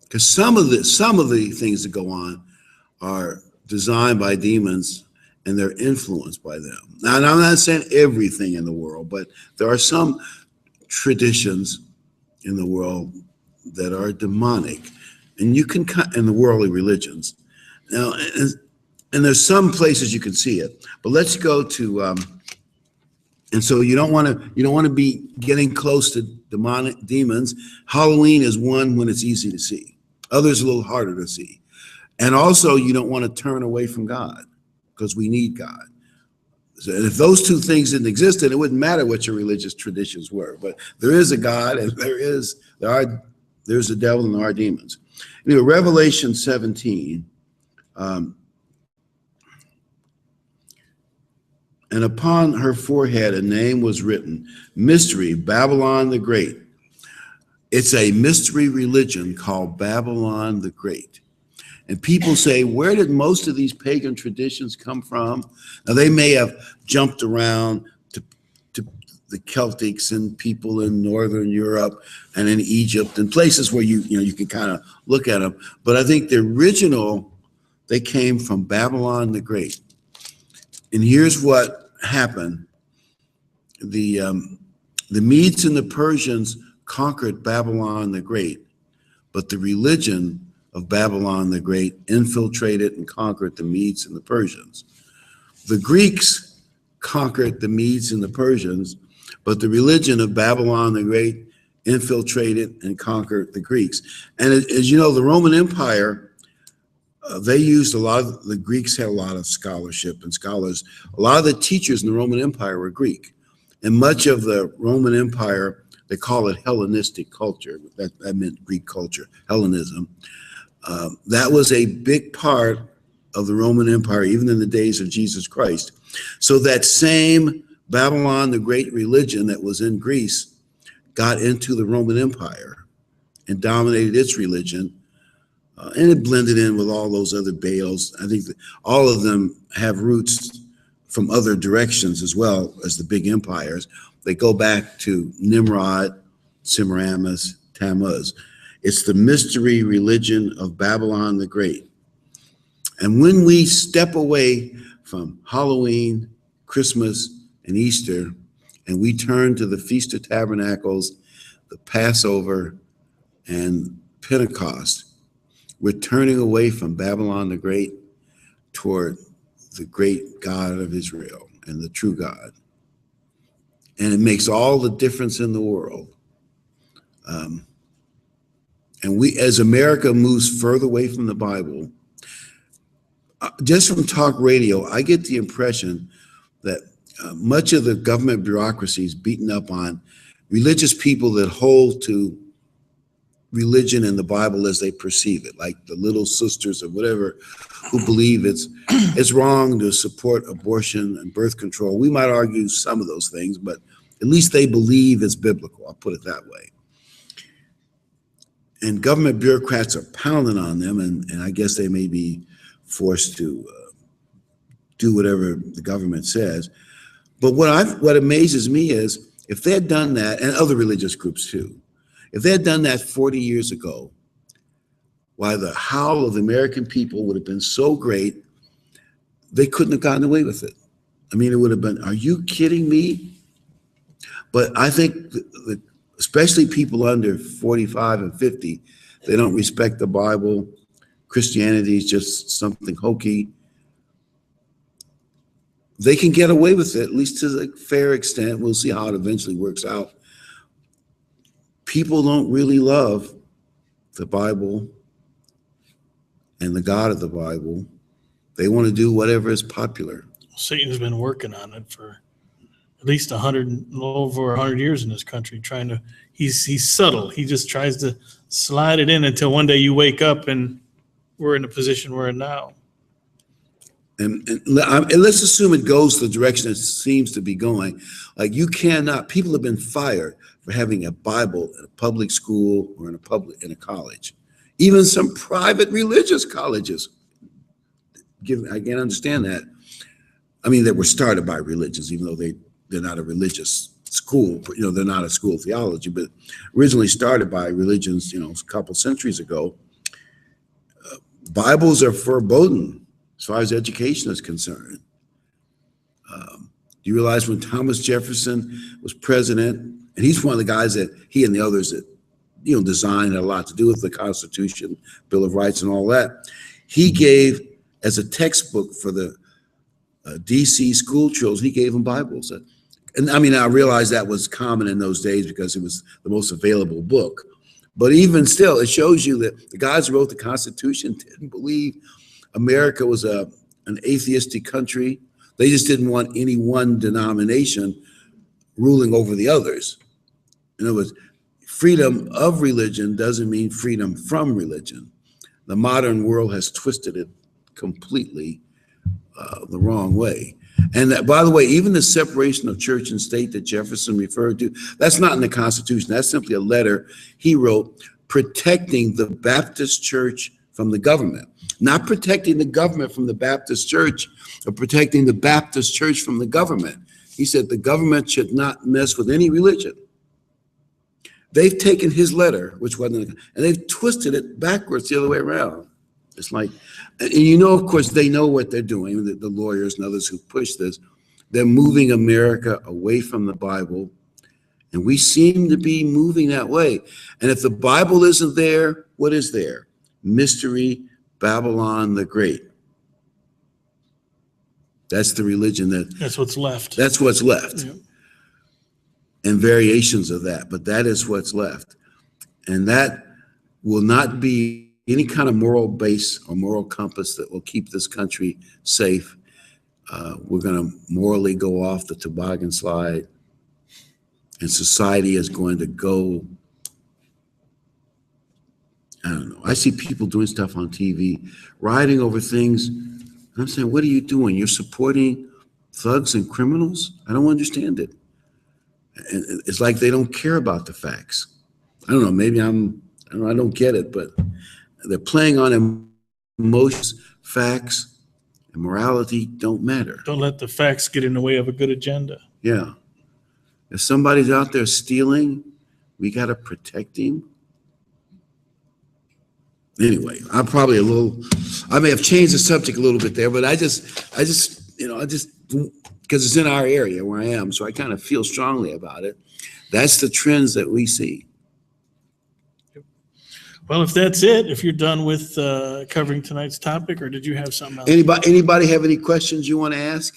Because some of the things that go on are designed by demons and they're influenced by them. Now, and I'm not saying everything in the world, but there are some traditions in the world that are demonic, and you can cut in the worldly religions. Now, and there's some places you can see it, but let's go to, and so you don't want to be getting close to demons. Halloween is one when it's easy to see. Others a little harder to see. And also you don't want to turn away from God, because we need God. So, and if those two things didn't exist, then it wouldn't matter what your religious traditions were. But there is a God, and there's a devil, and there are demons. Anyway, Revelation 17. And upon her forehead a name was written, Mystery, Babylon the Great. It's a mystery religion called Babylon the Great. And people say, where did most of these pagan traditions come from? Now, they may have jumped around to the Celtics and people in Northern Europe and in Egypt and places where you can kind of look at them. But I think the original, they came from Babylon the Great. And here's what happened. The Medes and the Persians conquered Babylon the Great, but the religion of Babylon the Great infiltrated and conquered the Medes and the Persians. The Greeks conquered the Medes and the Persians, but the religion of Babylon the Great infiltrated and conquered the Greeks. And as you know, the Roman Empire, they used the Greeks had a lot of scholarship and scholars. A lot of the teachers in the Roman Empire were Greek. And much of the Roman Empire, they call it Hellenistic culture. That meant Greek culture, Hellenism. That was a big part of the Roman Empire, even in the days of Jesus Christ. So that same Babylon, the Great religion that was in Greece, got into the Roman Empire and dominated its religion. And it blended in with all those other Baals. I think that all of them have roots from other directions as well as the big empires. They go back to Nimrod, Semiramis, Tammuz. It's the mystery religion of Babylon the Great. And when we step away from Halloween, Christmas, and Easter, and we turn to the Feast of Tabernacles, the Passover, and Pentecost, we're turning away from Babylon the Great toward the great God of Israel and the true God. And it makes all the difference in the world. And we, as America moves further away from the Bible, just from talk radio, I get the impression that much of the government bureaucracy is beaten up on religious people that hold to religion and the Bible as they perceive it, like the Little Sisters or whatever, who believe it's wrong to support abortion and birth control. We might argue some of those things, but at least they believe it's biblical. I'll put it that way. And government bureaucrats are pounding on them, and I guess they may be forced to do whatever the government says. But what amazes me is if they had done that, and other religious groups too, if they had done that 40 years ago, why the howl of the American people would have been so great, they couldn't have gotten away with it. I mean, it would have been, are you kidding me? But I think especially people under 45 and 50, they don't respect the Bible. Christianity is just something hokey. They can get away with it, at least to a fair extent. We'll see how it eventually works out. People don't really love the Bible and the God of the Bible. They want to do whatever is popular. Satan's been working on it for at least over 100 years in this country, he's subtle. He just tries to slide it in until one day you wake up and we're in a position we're in now. And let's assume it goes the direction it seems to be going. Like people have been fired for having a Bible in a public school or in a college. Even some private religious colleges I can understand that. I mean, they were started by religions, even though they're not a religious school. They're not a school of theology, but originally started by religions. A couple centuries ago. Bibles are verboten as far as education is concerned. Do you realize when Thomas Jefferson was president, and he's one of the guys that he and the others that designed, had a lot to do with the Constitution, Bill of Rights, and all that. He gave as a textbook for the DC school children, he gave them Bibles. And I mean, I realize that was common in those days because it was the most available book. But even still, it shows you that the guys who wrote the Constitution didn't believe America was an atheistic country. They just didn't want any one denomination ruling over the others. In other words, freedom of religion doesn't mean freedom from religion. The modern world has twisted it completely the wrong way. And that, by the way, even the separation of church and state that Jefferson referred to, that's not in the Constitution. That's simply a letter he wrote protecting the Baptist church from the government, not protecting the government from the Baptist church, or protecting the Baptist church from the government. He said the government should not mess with any religion. They've taken his letter, which wasn't, and they've twisted it backwards the other way around. It's like, and of course, they know what they're doing, the lawyers and others who push this. They're moving America away from the Bible, and we seem to be moving that way. And if the Bible isn't there, what is there? Mystery Babylon the Great. That's the religion that's what's left. That's what's left. Yeah. And variations of that, but that is what's left. And that will not be any kind of moral base or moral compass that will keep this country safe. We're going to morally go off the toboggan slide, and society is going to go, I don't know. I see people doing stuff on TV, rioting over things. And I'm saying, what are you doing? You're supporting thugs and criminals? I don't understand it. And it's like they don't care about the facts. I don't know, maybe I don't get it, but they're playing on emotions. Facts and morality don't matter. Don't let the facts get in the way of a good agenda. Yeah. If somebody's out there stealing, we got to protect him. Anyway, I may have changed the subject a little bit there, but I just, because it's in our area where I am, so I kind of feel strongly about it. That's the trends that we see. Well, if that's it, if you're done with covering tonight's topic, or did you have something else? Anybody have any questions you want to ask?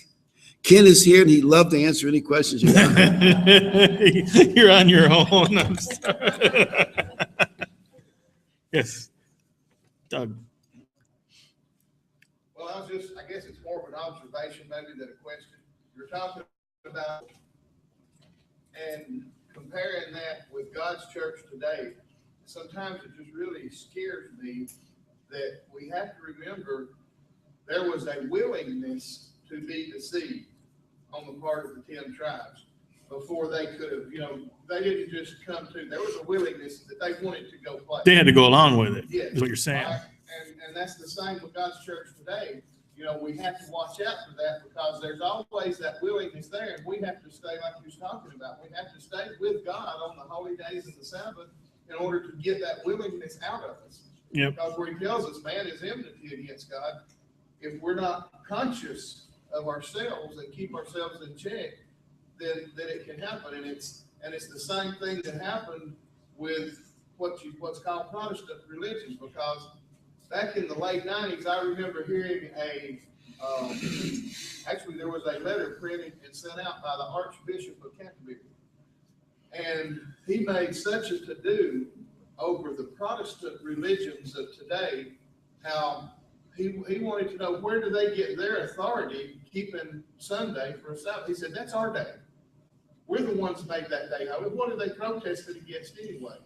Ken is here, and he'd love to answer any questions you have. You're on your own. I'm sorry. Yes, Doug. Well, I guess it's more of an observation maybe than a question. You're talking about and comparing that with God's church today. Sometimes it just really scares me that we have to remember there was a willingness to be deceived on the part of the 10 tribes before they could have, they didn't just come to, there was a willingness that they wanted to go play. They had to go along with it, yes, is what you're saying. Right? And that's the same with God's church today. We have to watch out for that because there's always that willingness there, and we have to stay like you was talking about. We have to stay with God on the holy days and the Sabbath in order to get that willingness out of us. Yep. Because where he tells us man is enmity against God, if we're not conscious of ourselves and keep ourselves in check, then it can happen. And it's the same thing that happened with what's called Protestant religions, because back in the late 90s, I remember hearing actually there was a letter printed and sent out by the Archbishop of Canterbury. And he made such a to-do over the Protestant religions of today, how he wanted to know where do they get their authority keeping Sunday for a Sabbath. He said, that's our day. We're the ones who made that day. What are they protesting against anyway?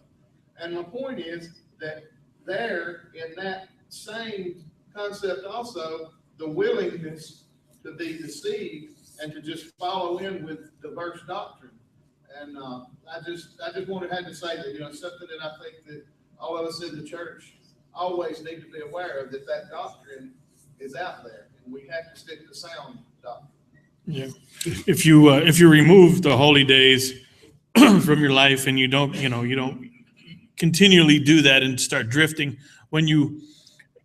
And my point is that there, in that same concept also, the willingness to be deceived and to just follow in with diverse doctrine. And I just had to say that, something that I think that all of us in the church always need to be aware of, that doctrine is out there. and we have to stick to sound doctrine. Yeah. If you remove the holy days from your life and you don't continually do that and start drifting, when you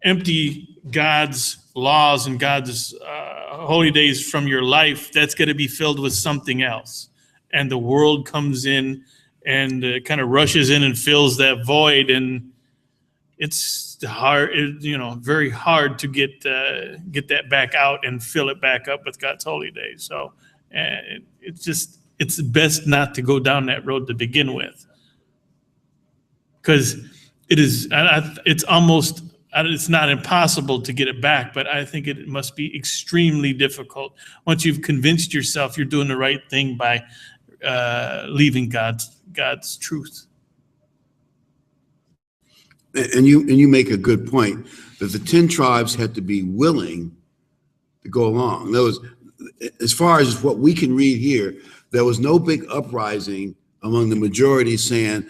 empty God's laws and God's holy days from your life, that's going to be filled with something else. And the world comes in and kind of rushes in and fills that void. And it's hard, very hard to get that back out and fill it back up with God's holy days. So it's best not to go down that road to begin with. Because it's not impossible to get it back, but I think it must be extremely difficult once you've convinced yourself you're doing the right thing by leaving God's truth. And you make a good point that the 10 tribes had to be willing to go along. As far as what we can read here, there was no big uprising among the majority saying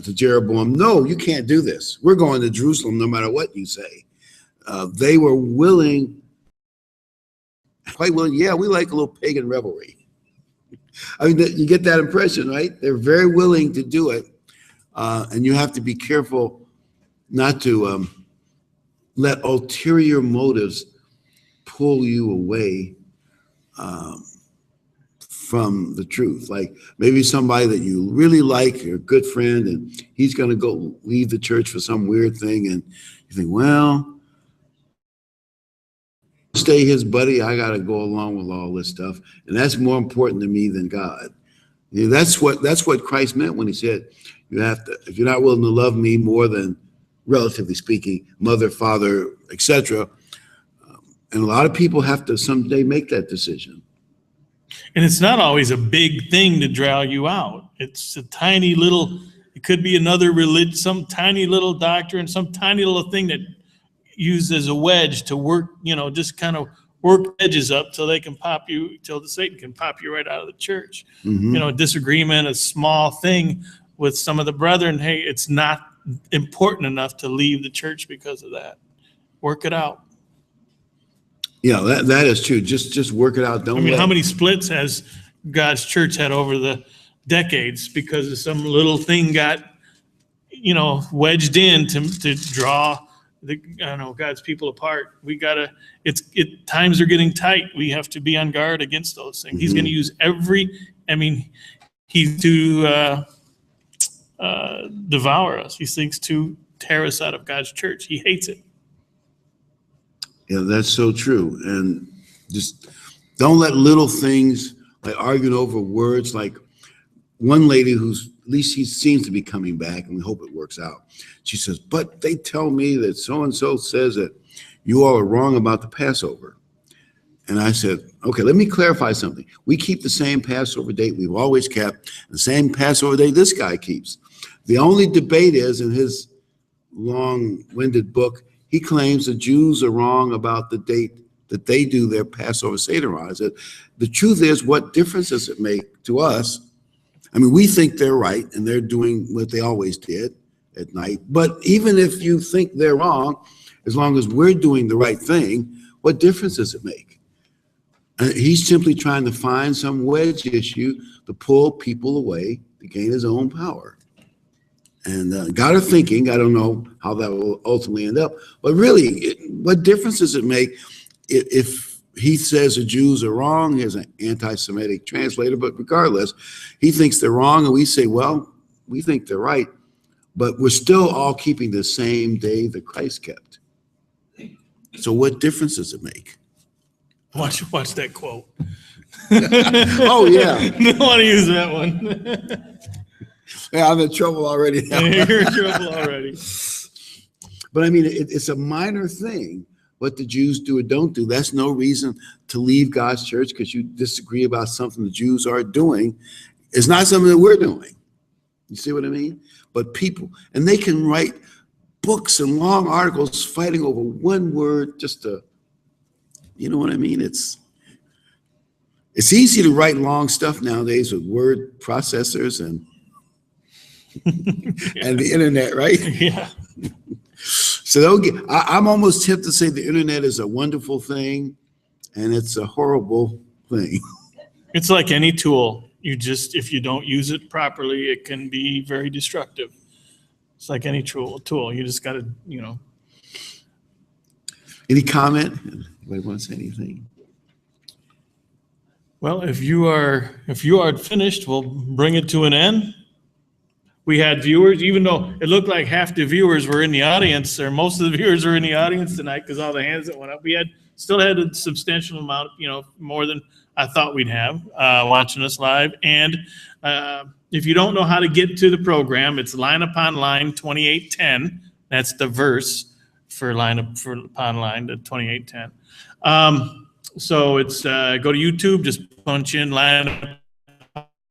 to Jeroboam, no, you can't do this. We're going to Jerusalem no matter what you say. They were willing, quite willing. Yeah, we like a little pagan revelry. I mean, you get that impression, right? They're very willing to do it. And you have to be careful not to let ulterior motives pull you away from the truth. Like maybe somebody that you really like, you're a good friend, and he's going to go leave the church for some weird thing. And you think, well, stay his buddy. I got to go along with all this stuff. And that's more important to me than God. You know, that's what Christ meant when he said, you have to, if you're not willing to love me more than, relatively speaking, mother, father, etc. And a lot of people have to someday make that decision. And it's not always a big thing to draw you out. It's a tiny little, it could be another religion, some tiny little doctrine, some tiny little thing that used as a wedge to work, just kind of work edges up till they can pop you, till the Satan can pop you right out of the church. Mm-hmm. Disagreement, a small thing with some of the brethren. Hey, it's not important enough to leave the church because of that. Work it out. Yeah, that is true. Just work it out. How many splits has God's church had over the decades because of some little thing got, wedged in to draw God's people apart. We gotta. Times are getting tight. We have to be on guard against those things. Mm-hmm. He's going to use he's to devour us. He thinks to tear us out of God's church. He hates it. Yeah, that's so true. And just don't let little things like arguing over words. Like one lady who's, at least he seems to be coming back, and we hope it works out. She says, but they tell me that so-and-so says that you all are wrong about the Passover. And I said, okay, let me clarify something. We keep the same Passover date we've always kept, the same Passover date this guy keeps. The only debate is in his long-winded book, he claims the Jews are wrong about the date that they do their Passover Seder on. I said, the truth is, what difference does it make to us? I mean, we think they're right, and they're doing what they always did at night. But even if you think they're wrong, as long as we're doing the right thing, what difference does it make? He's simply trying to find some wedge issue to pull people away to gain his own power. And got her thinking. I don't know how that will ultimately end up. But really, what difference does it make if he says the Jews are wrong? He has an anti-Semitic translator, but regardless, he thinks they're wrong, and we say, well, we think they're right. But we're still all keeping the same day that Christ kept. So what difference does it make? Watch that quote. Oh, yeah. I don't want to use that one. Yeah, I'm in trouble already. You're in trouble already. But I mean, it's a minor thing what the Jews do or don't do. That's no reason to leave God's church because you disagree about something the Jews are doing. It's not something that we're doing. You see what I mean? But people, and they can write books and long articles fighting over one word just to, you know what I mean? It's easy to write long stuff nowadays with word processors and and the internet, right? Yeah. So I'm almost tempted to say the internet is a wonderful thing, and it's a horrible thing. It's like any tool. If you don't use it properly, it can be very destructive. It's like any tool. You just got to, Any comment? Anybody want to say anything? Well, if you are finished, we'll bring it to an end. We had viewers, even though it looked like half the viewers were in the audience, or most of the viewers were in the audience tonight because all the hands that went up. We still had a substantial amount, more than I thought we'd have watching us live. And if you don't know how to get to the program, it's Line Upon Line 2810. That's the verse for Upon Line to 2810. So it's go to YouTube, just punch in Line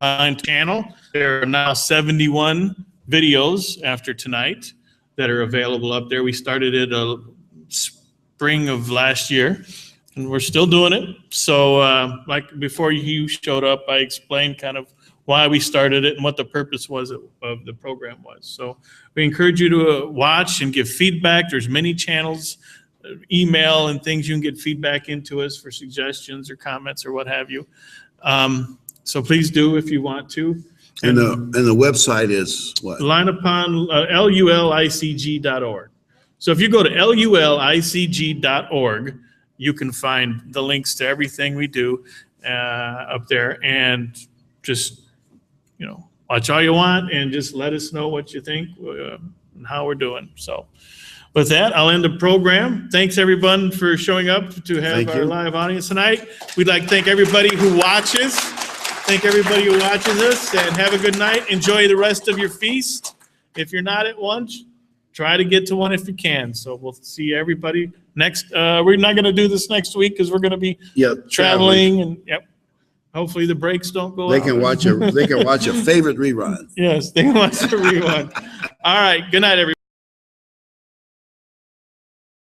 Upon channel. There are now 71 videos after tonight that are available up there. We started it spring of last year, and we're still doing it. So like before you showed up, I explained kind of why we started it and what the purpose was of the program was. So we encourage you to watch and give feedback. There's many channels, email and things you can get feedback into us for suggestions or comments or what have you. So please do if you want to. And the website is what? Line Upon lulicg.org. So if you go to lulicg.org, you can find the links to everything we do up there, and just watch all you want and just let us know what you think and how we're doing. So with that, I'll end the program. Thanks everyone for showing up to have our live audience tonight. We'd like to thank everybody who watches. Thank everybody who watches us, and have a good night. Enjoy the rest of your feast. If you're not at lunch, try to get to one if you can. So we'll see everybody next. We're not going to do this next week because we're going to be traveling, and hopefully the breaks don't go out. They can watch a favorite rerun. Yes, they can watch a rerun. All right. Good night, everybody.